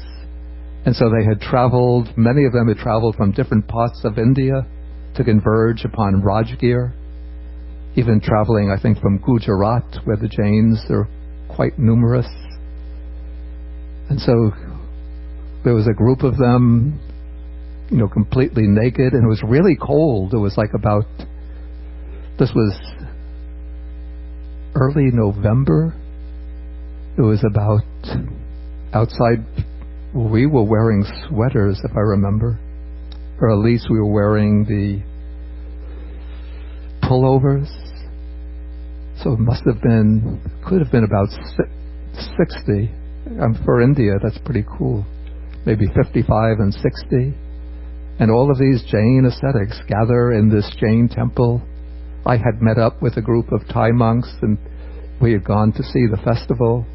And so they had traveled, many of them had traveled from different parts of India to converge upon Rajgir, even traveling, I think, from Gujarat, where the Jains are quite numerous. And so there was a group of them, completely naked, and it was really cold. It was this was early November. It was about outside. We were wearing sweaters, if I remember, or at least we were wearing the pullovers. So it could have been about 60. For India, that's pretty cool. Maybe 55 and 60. And all of these Jain ascetics gather in this Jain temple. I had met up with a group of Thai monks, and we had gone to see the festival.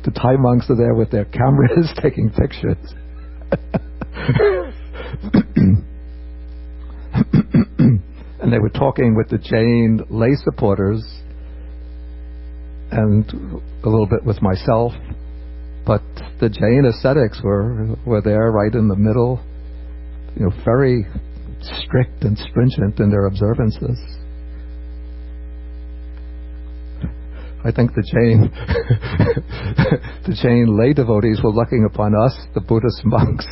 The Thai monks are there with their cameras taking pictures. And they were talking with the Jain lay supporters and a little bit with myself. But the Jain ascetics were there right in the middle, very strict and stringent in their observances. I think the Jain lay devotees were looking upon us, the Buddhist monks,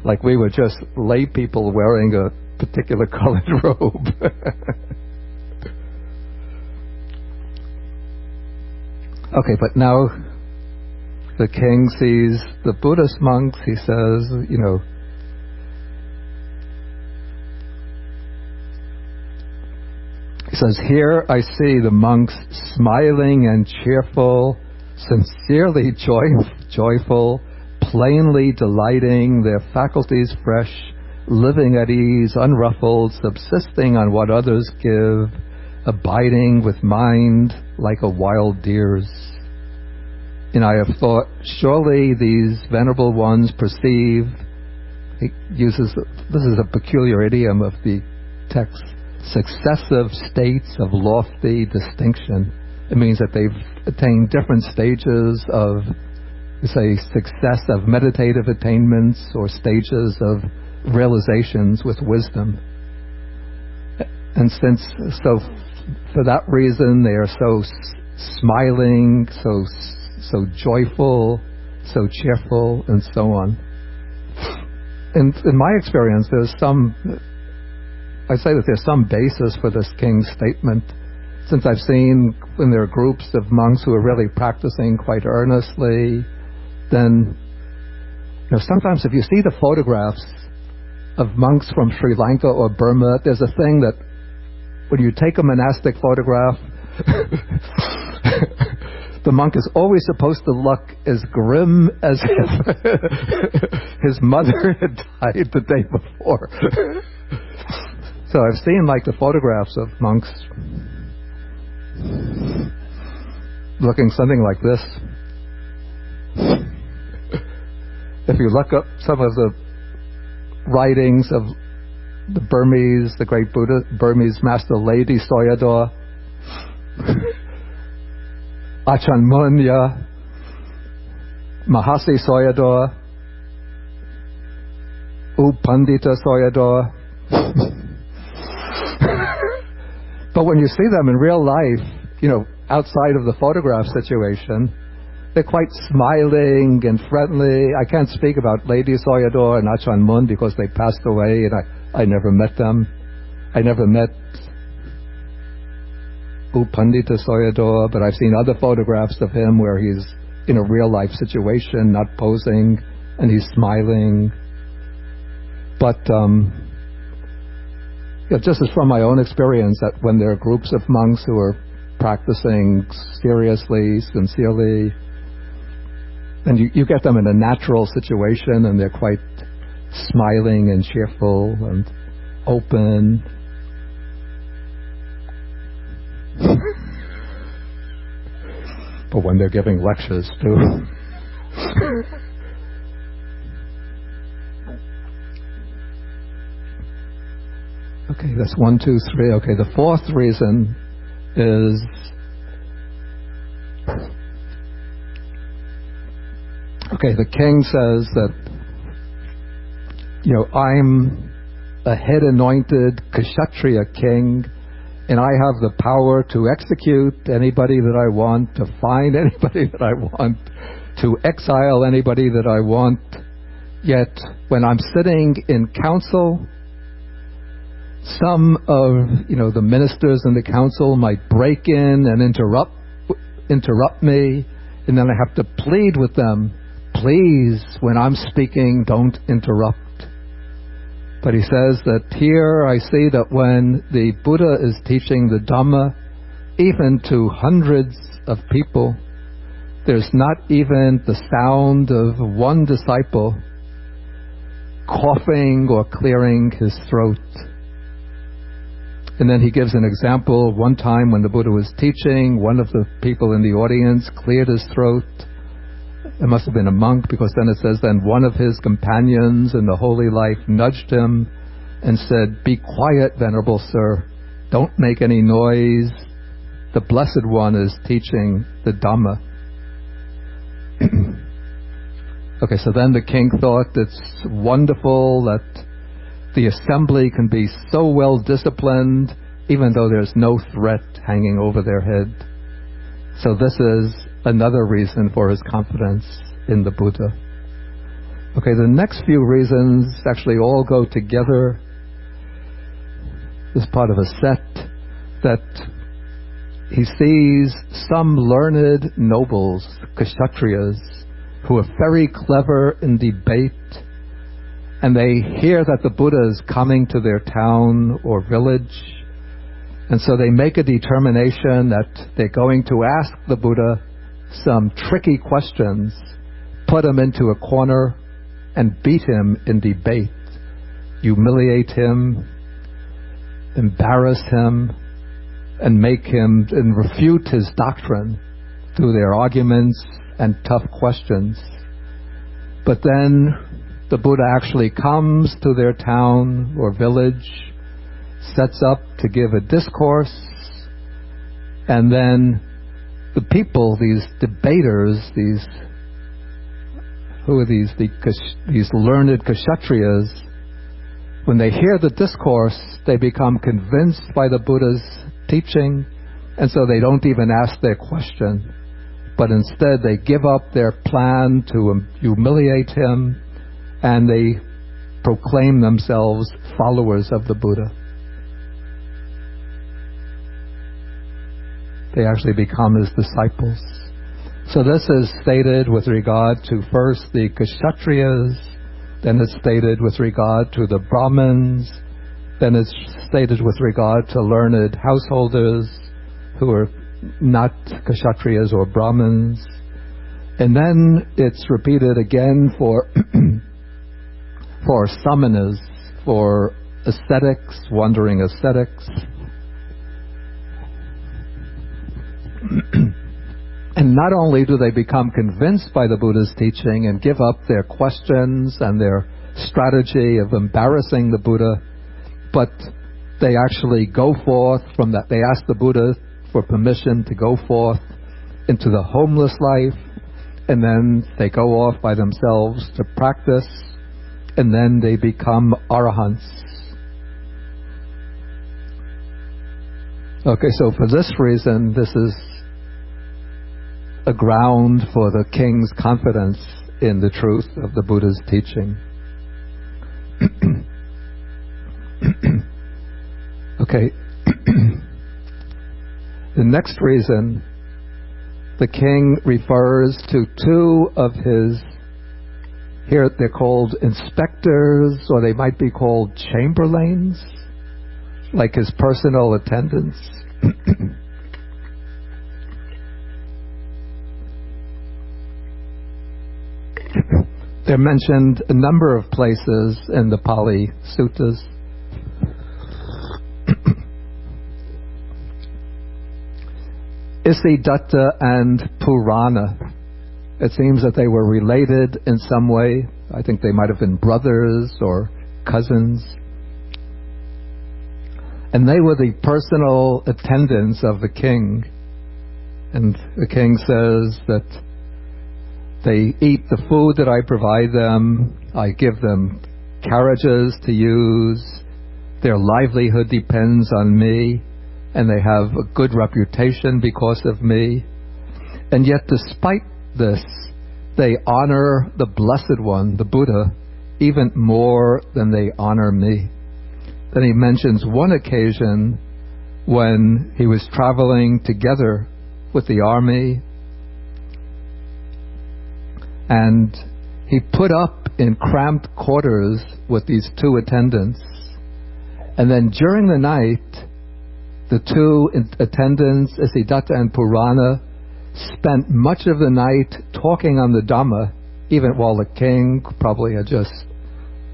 like we were just lay people wearing a particular colored robe. Okay, but now the king sees the Buddhist monks. He says, he says, "Here I see the monks smiling and cheerful, sincerely joyful, plainly delighting, their faculties fresh, living at ease, unruffled, subsisting on what others give, abiding with mind like a wild deer's. And I have thought, surely these venerable ones perceive," he uses, this is a peculiar idiom of the text, "successive states of lofty distinction." It means that they've attained different stages of say, success of meditative attainments or stages of realizations with wisdom. And so for that reason, they are so smiling, so joyful, so cheerful, and so on. And in my experience, I say that there's some basis for this king's statement, since I've seen when there are groups of monks who are really practicing quite earnestly, then sometimes if you see the photographs of monks from Sri Lanka or Burma, there's a thing that when you take a monastic photograph, the monk is always supposed to look as grim as if his mother had died the day before. So I've seen the photographs of monks looking something like this. If you look up some of the writings of the great Burmese master Lady Soyador, Achan Munya, Mahasi Soyador, U Pandita Soyador. But when you see them in real life, outside of the photograph situation, they're quite smiling and friendly. I can't speak about Lady Soyador and Achan Mun because they passed away and I never met them. I never met U Pandita Soyador, but I've seen other photographs of him where he's in a real life situation, not posing, and he's smiling. But just as from my own experience, that when there are groups of monks who are practicing seriously, sincerely, and you get them in a natural situation and they're quite smiling and cheerful and open. But when they're giving lectures too. Okay, that's 1, 2, 3. Okay, the fourth reason is the king says that I'm a head anointed Kshatriya king, and I have the power to execute anybody that I want, to find anybody that I want, to exile anybody that I want. Yet when I'm sitting in council, some of the ministers in the council might break in and interrupt me, and then I have to plead with them, please, when I'm speaking, don't interrupt. But he says that here I see that when the Buddha is teaching the Dhamma, even to hundreds of people, there's not even the sound of one disciple coughing or clearing his throat. And then he gives an example. One time when the Buddha was teaching, one of the people in the audience cleared his throat. It must have been a monk, because then it says, then one of his companions in the holy life nudged him and said, "Be quiet, Venerable Sir. Don't make any noise. The Blessed One is teaching the Dhamma." Okay, so then the king thought it's wonderful that the assembly can be so well disciplined, even though there's no threat hanging over their head. So this is another reason for his confidence in the Buddha. Okay, the next few reasons actually all go together. This is part of a set that he sees some learned nobles, Kshatriyas, who are very clever in debate, and they hear that the Buddha is coming to their town or village, and so they make a determination that they're going to ask the Buddha some tricky questions, put him into a corner, and beat him in debate, humiliate him, embarrass him, and refute his doctrine through their arguments and tough questions. But then the Buddha actually comes to their town or village, sets up to give a discourse, and then the people, these debaters, these who are these learned Kshatriyas, when they hear the discourse, they become convinced by the Buddha's teaching, and so they don't even ask their question, but instead they give up their plan to humiliate him, and they proclaim themselves followers of the Buddha. They actually become his disciples. So this is stated with regard to first the Kshatriyas, then it's stated with regard to the Brahmins, then it's stated with regard to learned householders who are not Kshatriyas or Brahmins, and then it's repeated again for samanas, for ascetics, wandering ascetics. And not only do they become convinced by the Buddha's teaching and give up their questions and their strategy of embarrassing the Buddha, but they actually go forth from that. They ask the Buddha for permission to go forth into the homeless life, and then they go off by themselves to practice, and then they become arahants. Okay, so for this reason, this is a ground for the king's confidence in the truth of the Buddha's teaching. Okay. The next reason, the king refers to two of his, here they're called inspectors, or they might be called chamberlains, like his personal attendants. They're mentioned a number of places in the Pali Suttas. Isidatta and Purana. It seems that they were related in some way. I think they might have been brothers or cousins. And they were the personal attendants of the king. And the king says that they eat the food that I provide them. I give them carriages to use. Their livelihood depends on me, and they have a good reputation because of me. And yet, despite this, they honor the Blessed One, the Buddha, even more than they honor me. Then he mentions one occasion when he was traveling together with the army, and he put up in cramped quarters with these two attendants. And then during the night, the two attendants, Isidatta and Purana, spent much of the night talking on the Dhamma, even while the king probably had just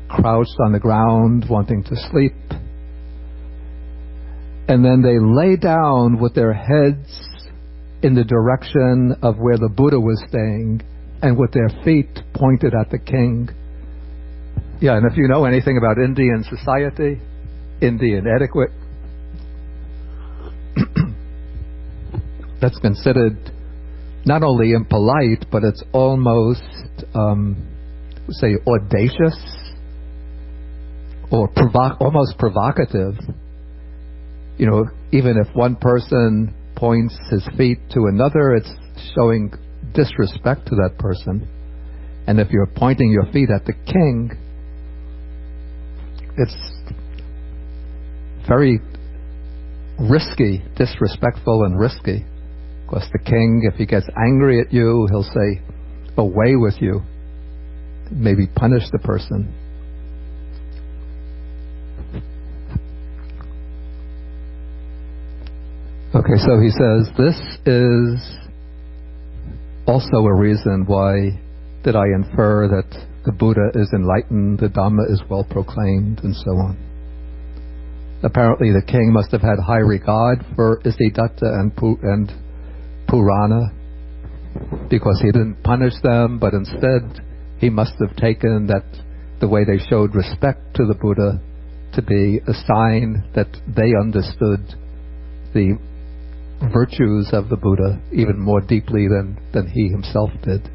crouched on the ground wanting to sleep. And then they lay down with their heads in the direction of where the Buddha was staying, and with their feet pointed at the king. Yeah, and if you know anything about Indian society, Indian etiquette, that's considered not only impolite, but it's almost, say, audacious or almost provocative. You know, even if one person points his feet to another, it's showing disrespect to that person. And if you're pointing your feet at the king, it's very risky, disrespectful and risky. Because the king, if he gets angry at you, he'll say, away with you. Maybe punish the person. Okay, so he says, this is also a reason why did I infer that the Buddha is enlightened, the Dhamma is well proclaimed, and so on. Apparently the king must have had high regard for Isidatta and Purana, because he didn't punish them, but instead he must have taken that the way they showed respect to the Buddha to be a sign that they understood the virtues of the Buddha even more deeply than he himself did.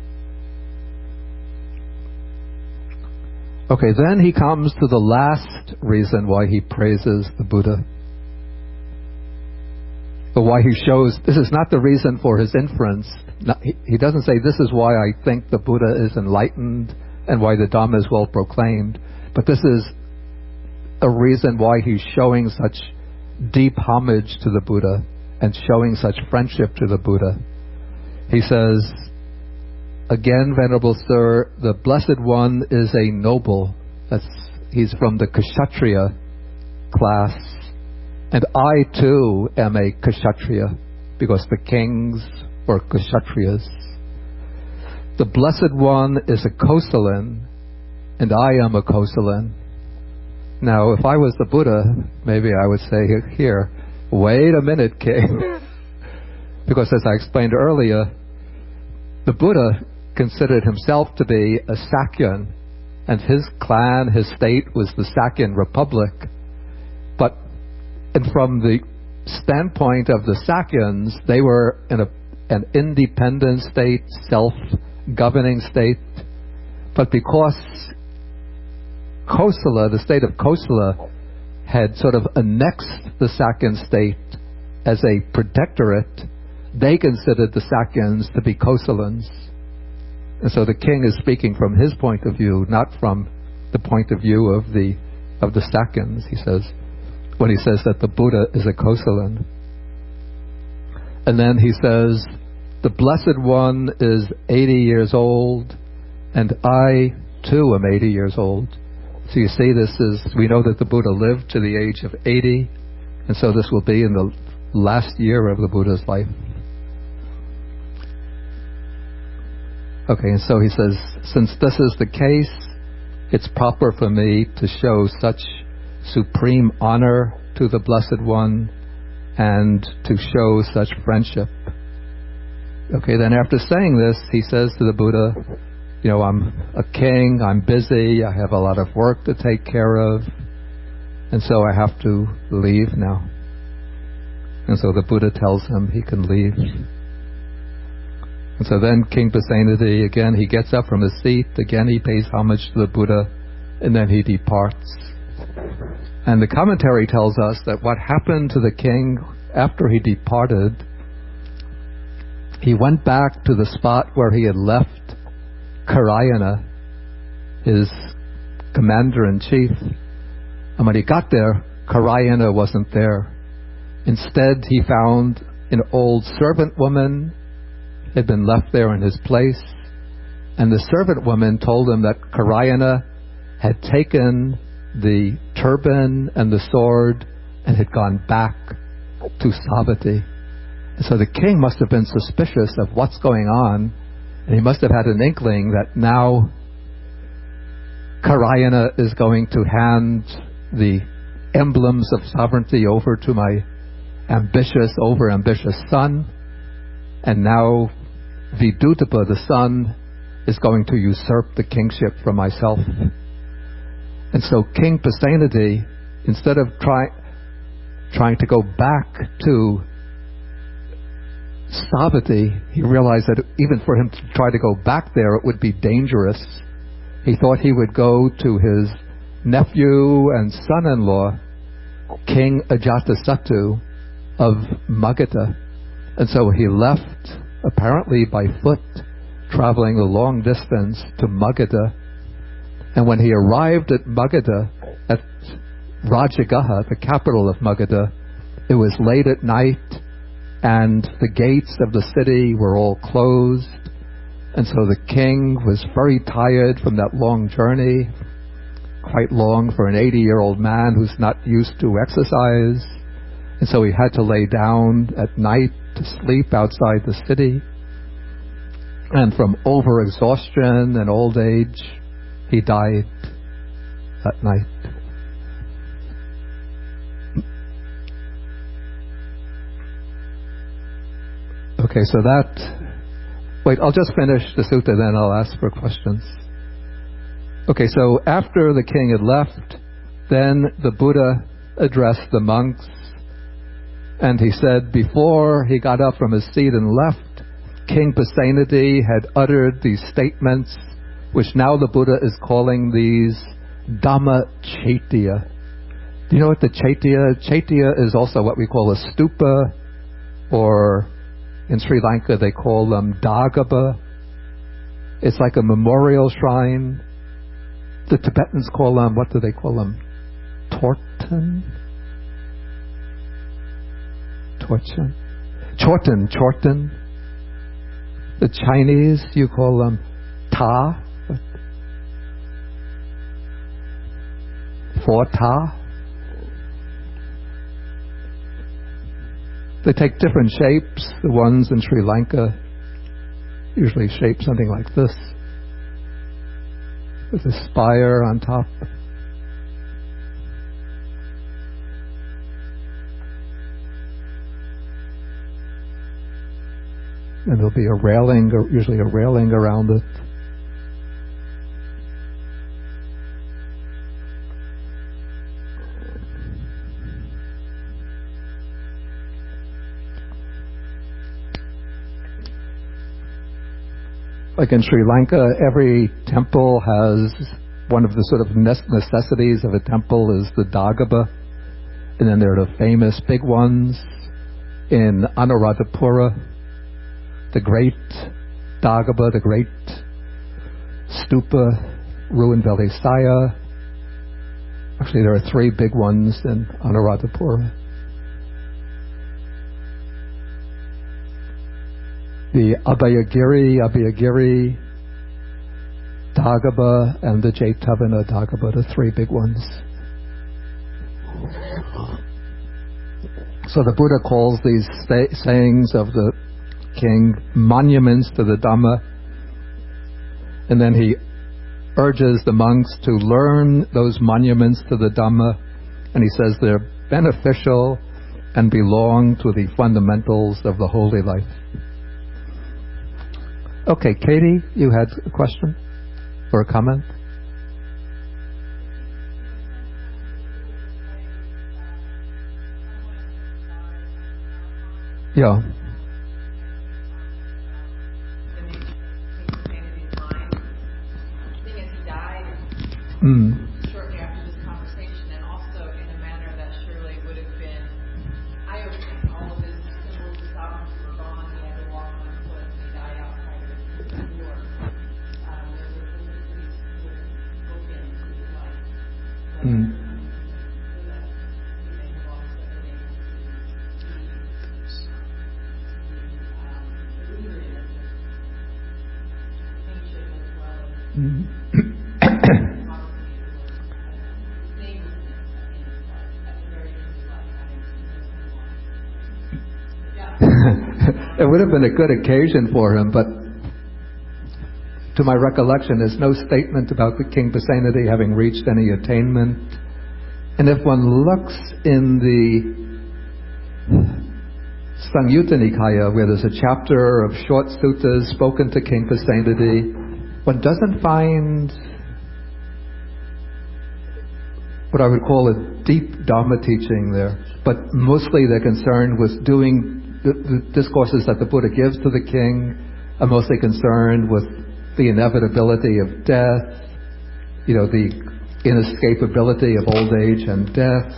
Okay, then he comes to the last reason why he praises the Buddha. But why he shows, this is not the reason for his inference. He doesn't say, this is why I think the Buddha is enlightened and why the Dhamma is well proclaimed. But this is a reason why he's showing such deep homage to the Buddha and showing such friendship to the Buddha. He says, again, Venerable Sir, the Blessed One is a noble. He's from the Kshatriya class. And I too am a Kshatriya, because the kings were Kshatriyas. The Blessed One is a Kosalan, and I am a Kosalan. Now, if I was the Buddha, maybe I would say here, wait a minute, king. Because as I explained earlier, the Buddha considered himself to be a Sakyan, and his clan, his state was the Sakyan Republic. And from the standpoint of the Sakyans, they were in an independent state, self-governing state. But because Kosala, the state of Kosala, had sort of annexed the Sakyan state as a protectorate, they considered the Sakyans to be Kosalans. And so the king is speaking from his point of view, not from the point of view of the Sakyans, he says, when he says that the Buddha is a Kosalan. And then he says, the Blessed One is 80 years old, and I too am 80 years old. So you see, we know that the Buddha lived to the age of 80, and so this will be in the last year of the Buddha's life. Okay, and so he says, since this is the case, it's proper for me to show such supreme honor to the Blessed One and to show such friendship. Okay, then after saying this, he says to the Buddha, I'm a king, I'm busy, I have a lot of work to take care of, and so I have to leave now. And so the Buddha tells him he can leave. And so then King Pasenadi, again, he gets up from his seat, again he pays homage to the Buddha, and then he departs. And the commentary tells us that what happened to the king after he departed, he went back to the spot where he had left Karayana, his commander-in-chief. And when he got there, Karayana wasn't there. Instead, he found an old servant woman had been left there in his place. And the servant woman told him that Karayana had taken the turban and the sword and had gone back to Savatthi. So the king must have been suspicious of what's going on, and he must have had an inkling that now Karayana is going to hand the emblems of sovereignty over to my overambitious son, and now Vidutapa, the son, is going to usurp the kingship from myself. And so King Pasenadi, instead of trying to go back to Savatthi, he realized that even for him to try to go back there, it would be dangerous. He thought he would go to his nephew and son-in-law, King Ajatasattu of Magadha. And so he left, apparently by foot, traveling a long distance to Magadha. And when he arrived at Magadha, at Rajagaha, the capital of Magadha, it was late at night, and the gates of the city were all closed. And so the king was very tired from that long journey, quite long for an 80-year-old man who's not used to exercise. And so he had to lay down at night to sleep outside the city. And from overexhaustion and old age, he died that night. Okay, so wait, I'll just finish the sutta, then I'll ask for questions. Okay, so after the king had left, then the Buddha addressed the monks, and he said before he got up from his seat and left, King Pasenadi had uttered these statements which now the Buddha is calling these Dhammacetiya. Do you know what the Chaitya? Chaitya is also what we call a stupa, or in Sri Lanka they call them Dagaba. It's like a memorial shrine. The Tibetans call them, what do they call them? Chorten. The Chinese, you call them Ta. For Ta. They take different shapes. The ones in Sri Lanka usually shape something like this, with a spire on top. And there'll be a railing, or usually a railing around it. Like in Sri Lanka, every temple has one of the sort of necessities of a temple is the Dagaba. And then there are the famous big ones in Anuradhapura, the great Dagaba, the great Stupa, ruined Velisaya. Actually, there are 3 big ones in Anuradhapura. The Abhayagiri, Dagaba, and the Jetavana Dagaba, the 3 big ones. So the Buddha calls these sayings of the king monuments to the Dhamma, and then he urges the monks to learn those monuments to the Dhamma, and he says they're beneficial and belong to the fundamentals of the holy life. Okay, Katie, you had a question or a comment? Yeah. Shortly after this conversation, and also in a manner that surely would have been eye-opening. All of his symbols of sovereignty were gone. He had to walk on foot, and he died outside of his door. There was a pretty bookend to his life. So that he may have also been able to be a leader in this kingship as well as it would have been a good occasion for him, but to my recollection, there's no statement about the King Pasenadi having reached any attainment. And if one looks in the Samyutta Nikaya, where there's a chapter of short suttas spoken to King Pasenadi, one doesn't find what I would call a deep Dhamma teaching there, but mostly they're concerned with doing the discourses that the Buddha gives to the king are mostly concerned with the inevitability of death, the inescapability of old age and death,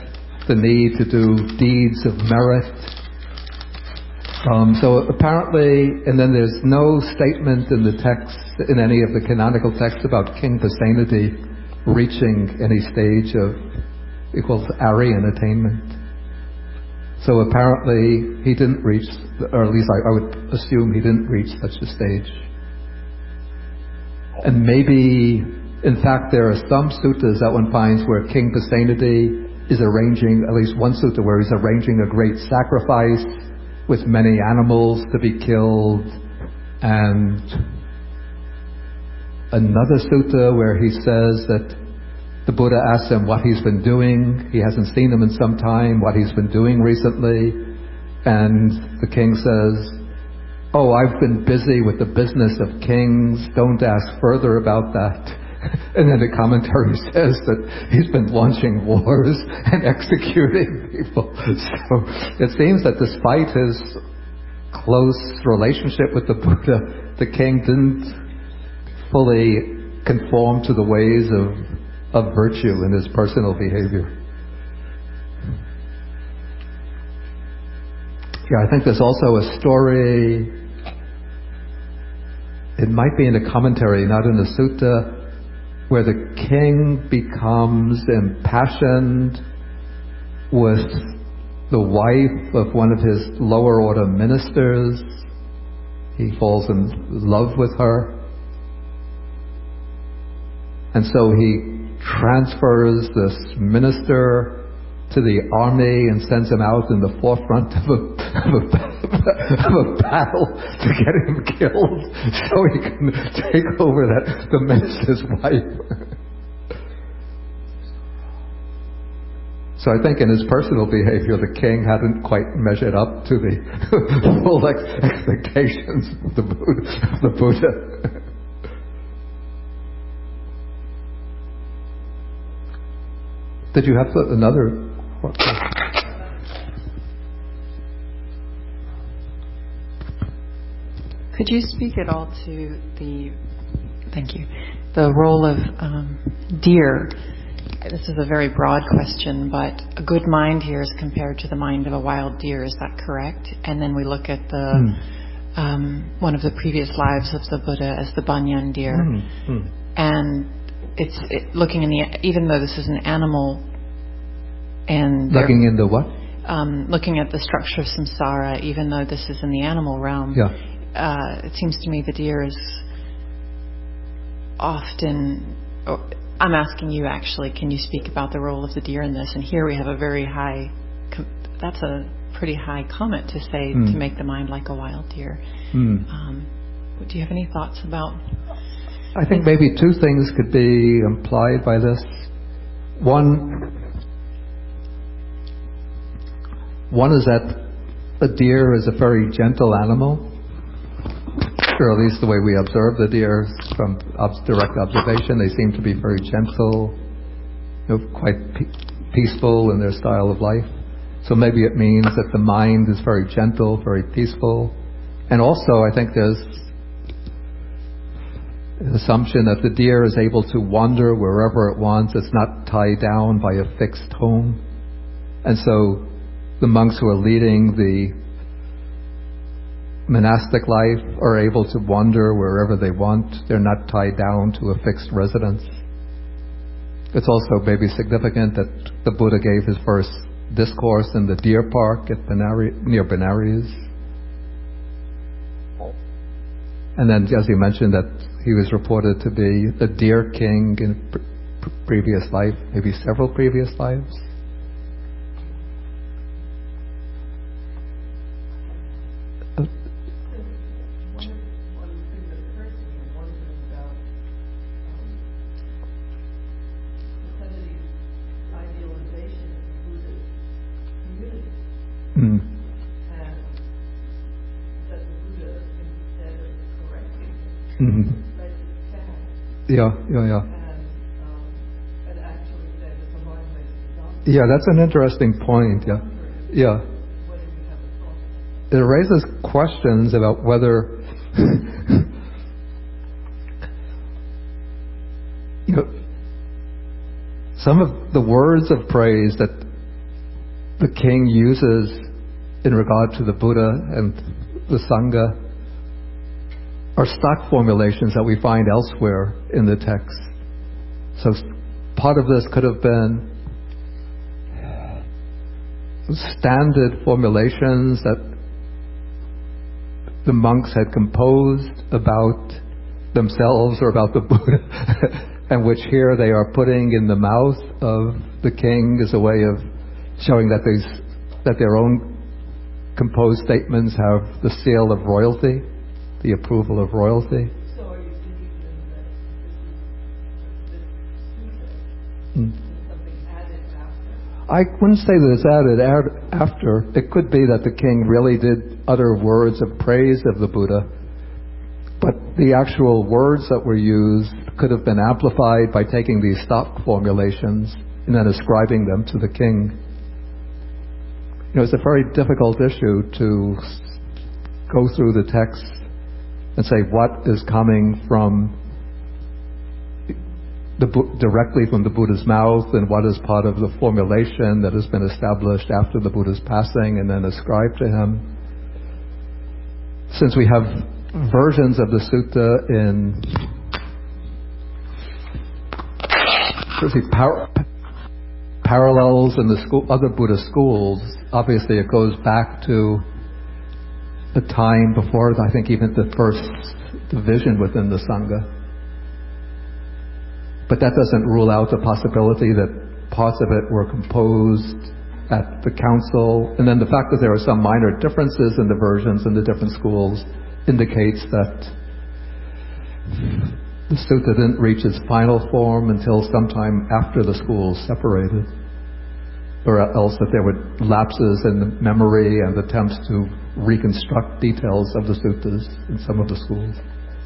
the need to do deeds of merit. So apparently, and then there's no statement in the text, in any of the canonical texts, about King Pasenadi reaching any stage of equals Aryan attainment. So apparently he didn't reach, or at least I would assume he didn't reach such a stage. And maybe, in fact, there are some suttas that one finds where King Pasenadi is arranging, at least one sutta where he's arranging a great sacrifice with many animals to be killed, and another sutta where he says that the Buddha asks him what he's been doing. He hasn't seen him in some time, what he's been doing recently. And the king says, "Oh, I've been busy with the business of kings. Don't ask further about that." And then the commentary says that he's been launching wars and executing people. So it seems that despite his close relationship with the Buddha, the king didn't fully conform to the ways of virtue in his personal behavior. Yeah, I think there's also a story, it might be in a commentary, not in the sutta, where the king becomes impassioned with the wife of one of his lower order ministers. He falls in love with her. And so he transfers this minister to the army and sends him out in the forefront of a battle to get him killed so he can take over the minister's wife. So I think in his personal behavior, the king hadn't quite measured up to the full expectations of the Buddha. Did you have another? Could you speak at all to the role of deer? This is a very broad question, but a good mind here is compared to the mind of a wild deer. Is that correct? And then we look at one of the previous lives of the Buddha as the banyan deer, and looking in even though this is an animal, and looking in the what? Looking at the structure of samsara, even though this is in the animal realm, it seems to me the deer is often. I'm asking you actually, can you speak about the role of the deer in this? And here we have a very high, that's a pretty high comment to say, to make the mind like a wild deer. Do you have any thoughts about? I think maybe two things could be implied by this. One is that a deer is a very gentle animal, or at least the way we observe the deer from direct observation. They seem to be very gentle, quite peaceful in their style of life. So maybe it means that the mind is very gentle, very peaceful. And also I think there's an assumption that the deer is able to wander wherever it wants. It's not tied down by a fixed home. And so the monks who are leading the monastic life are able to wander wherever they want. They're not tied down to a fixed residence. It's also maybe significant that the Buddha gave his first discourse in the deer park at near Benares. And then, as you mentioned, that he was reported to be the deer king in previous life, maybe several previous lives. Yeah, that's an interesting point. Yeah. It raises questions about whether some of the words of praise that the king uses in regard to the Buddha and the Sangha are stock formulations that we find elsewhere in the text. So part of this could have been standard formulations that the monks had composed about themselves or about the Buddha, and which here they are putting in the mouth of the king as a way of showing that their own composed statements have the seal of royalty, the approval of royalty. So are you thinking that this something added after? I wouldn't say that it's added after. It could be that the king really did utter words of praise of the Buddha, but the actual words that were used could have been amplified by taking these stock formulations and then ascribing them to the king. It's a very difficult issue to go through the text and say what is coming from directly from the Buddha's mouth and what is part of the formulation that has been established after the Buddha's passing and then ascribed to him. Since we have versions of the sutta in parallels in the other Buddhist schools, obviously it goes back to a time before, I think, even the first division within the Sangha. But that doesn't rule out the possibility that parts of it were composed at the council. And then the fact that there are some minor differences in the versions in the different schools indicates that the sutta didn't reach its final form until sometime after the schools separated. Or else that there were lapses in the memory and attempts to reconstruct details of the suttas in some of the schools.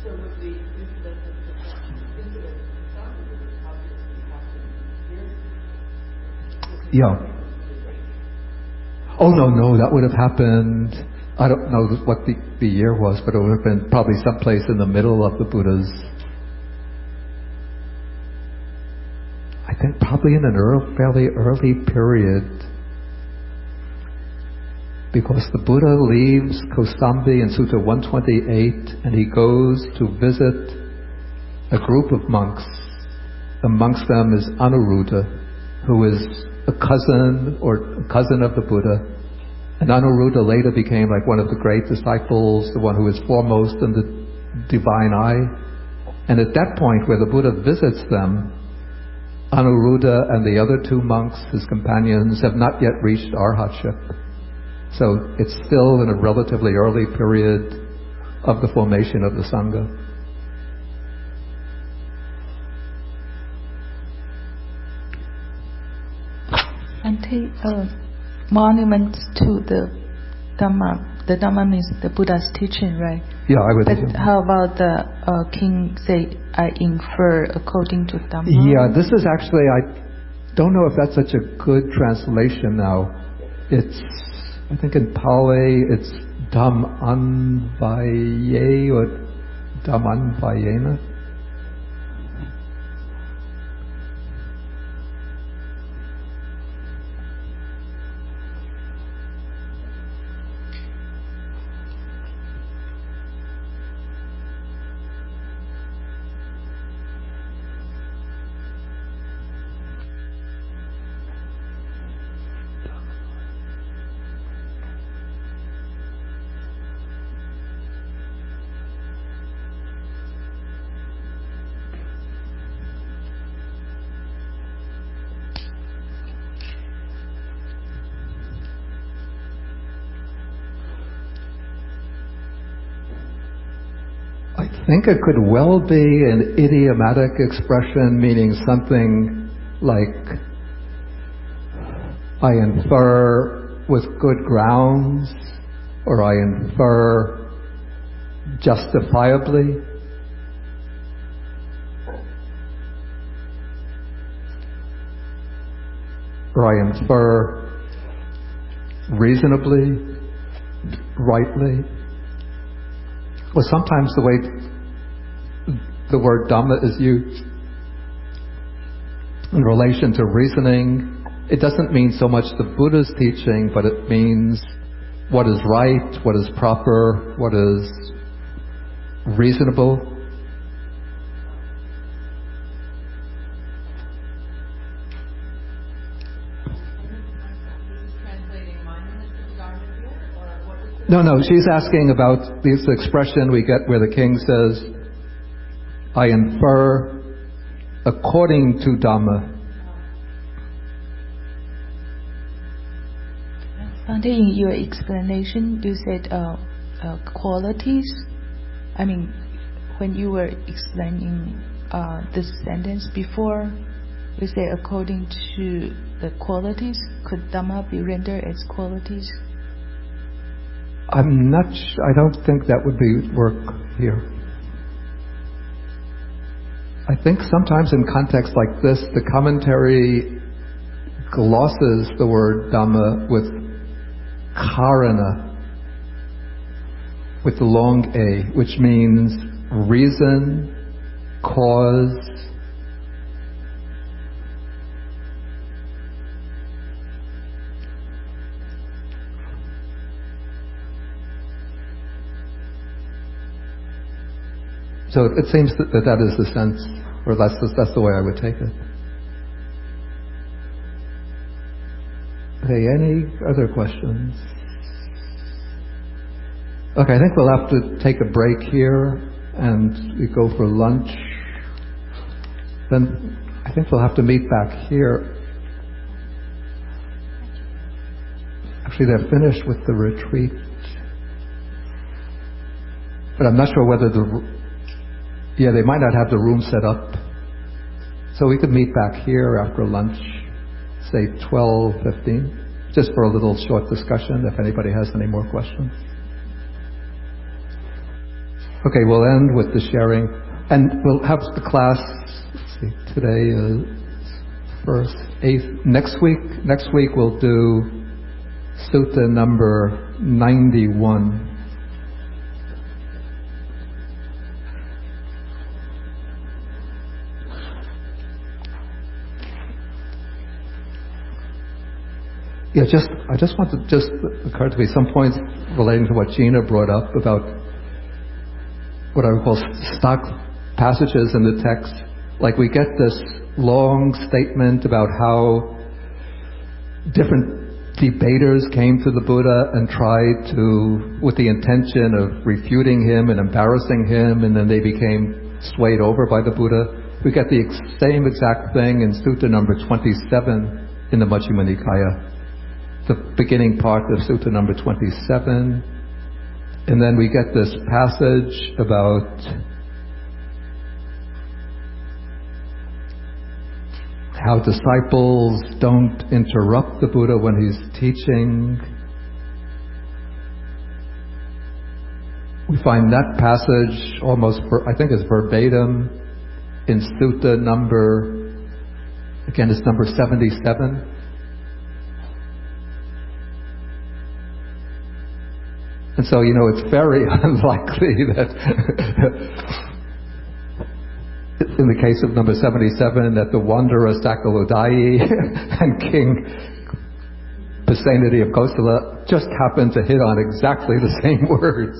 So with the incident in Sangha would obviously happen here? Yeah. Oh, no, that would have happened, I don't know what the year was, but it would have been probably someplace in the middle of the Buddha's, I think probably in an fairly early period, because the Buddha leaves Kosambi in Sutta 128 and he goes to visit a group of monks. Amongst them is Anuruddha, who is a cousin of the Buddha. And Anuruddha later became like one of the great disciples, the one who is foremost in the divine eye. And at that point where the Buddha visits them, Anuruddha and the other two monks, his companions, have not yet reached arhatship. So it's still in a relatively early period of the formation of the Sangha. And monuments to the Dhamma. The Dhamma means the Buddha's teaching, right? Yeah, I would. But how about the king say, I infer according to Dhamma? Yeah, this is actually, I don't know if that's such a good translation now. It's, I think in Pali, it's Dhammanvaye or Dhammanvayena. I think it could well be an idiomatic expression meaning something like, I infer with good grounds, or I infer justifiably. Or I infer reasonably, rightly. Well, sometimes the way the word Dhamma is used in relation to reasoning, it doesn't mean so much the Buddha's teaching, but it means what is right, what is proper, what is reasonable. No, she's asking about this expression we get where the king says, I infer according to Dhamma. Bhante, in your explanation, you said qualities. I mean, when you were explaining this sentence before, you say according to the qualities. Could Dhamma be rendered as qualities? I'm not sure. I don't think that would work here. I think sometimes in contexts like this, the commentary glosses the word Dhamma with karana, with the long A, which means reason, cause, So it seems that is the sense, or that's the way I would take it. Okay, any other questions? Okay, I think we'll have to take a break here and we go for lunch. Then I think we'll have to meet back here. Actually, they're finished with the retreat. But I'm not sure whether they might not have the room set up. So we could meet back here after lunch, say 12:15, just for a little short discussion if anybody has any more questions. Okay, we'll end with the sharing, and we'll have the class. Let's see, today is 1st, 8th. Next week we'll do Sutta number 91. Yeah, I just want to occur to me some points relating to what Gina brought up about what I would call stock passages in the text. Like we get this long statement about how different debaters came to the Buddha and tried to, with the intention of refuting him and embarrassing him, and then they became swayed over by the Buddha. We get the same exact thing in Sutta number 27 in the Majjhima Nikaya. The beginning part of Sutta number 27, and then we get this passage about how disciples don't interrupt the Buddha when he's teaching. We find that passage almost, I think it's verbatim in Sutta number, again it's number 77. And so, it's very unlikely that, in the case of number 77, that the wanderer Sakalodai and King Pasenadi of Kosala just happened to hit on exactly the same words.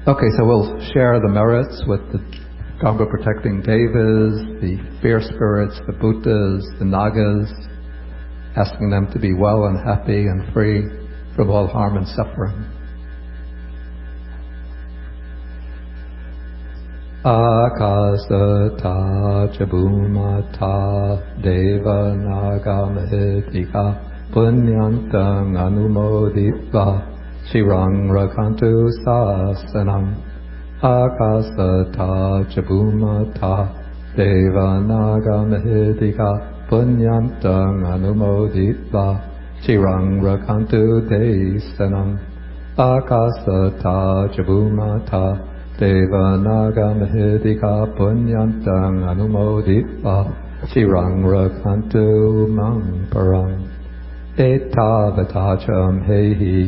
Okay, so we'll share the merits with the Ganga protecting Devas, the fair spirits, the Buddhas, the Nagas, asking them to be well and happy and free from all harm and suffering. Akasata chabhumata deva naga mahitika punyantang anumoditva shirang rakantu sasanam. Akasata chabhumata deva naga mahitika punyantang anumoditva shirang rakantu desanam. Akasata chabhumata deva naga mahidika punyantang anumoditva shirang rakantu mang parang. Etavatacham hehi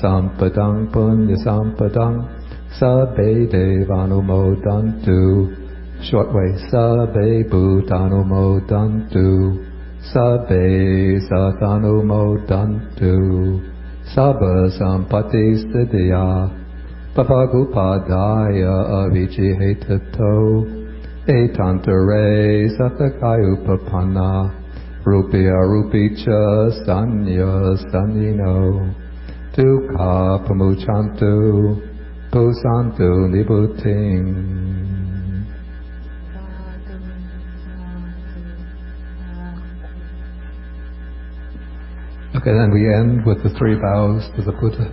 sampadang punya sampadang sabbe devanumodantu. Short way, sabbe bhutanumodantu, sabbe satanumodantu, sabba sampati siddhya, papagupadaya avijihetato, etantare satakayupapanna, rupya rupicha sanya sanino, dukha pamuchantu, pusantu nibuting. Okay, then we end with the 3 vows to the Buddha.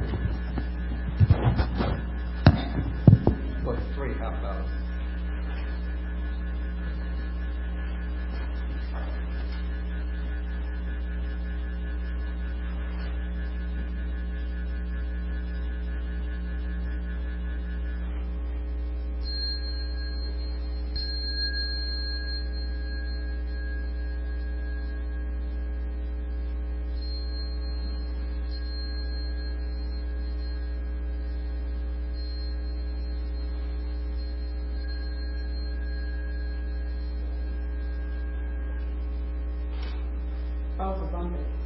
Well, 3 half vows. Both abundant.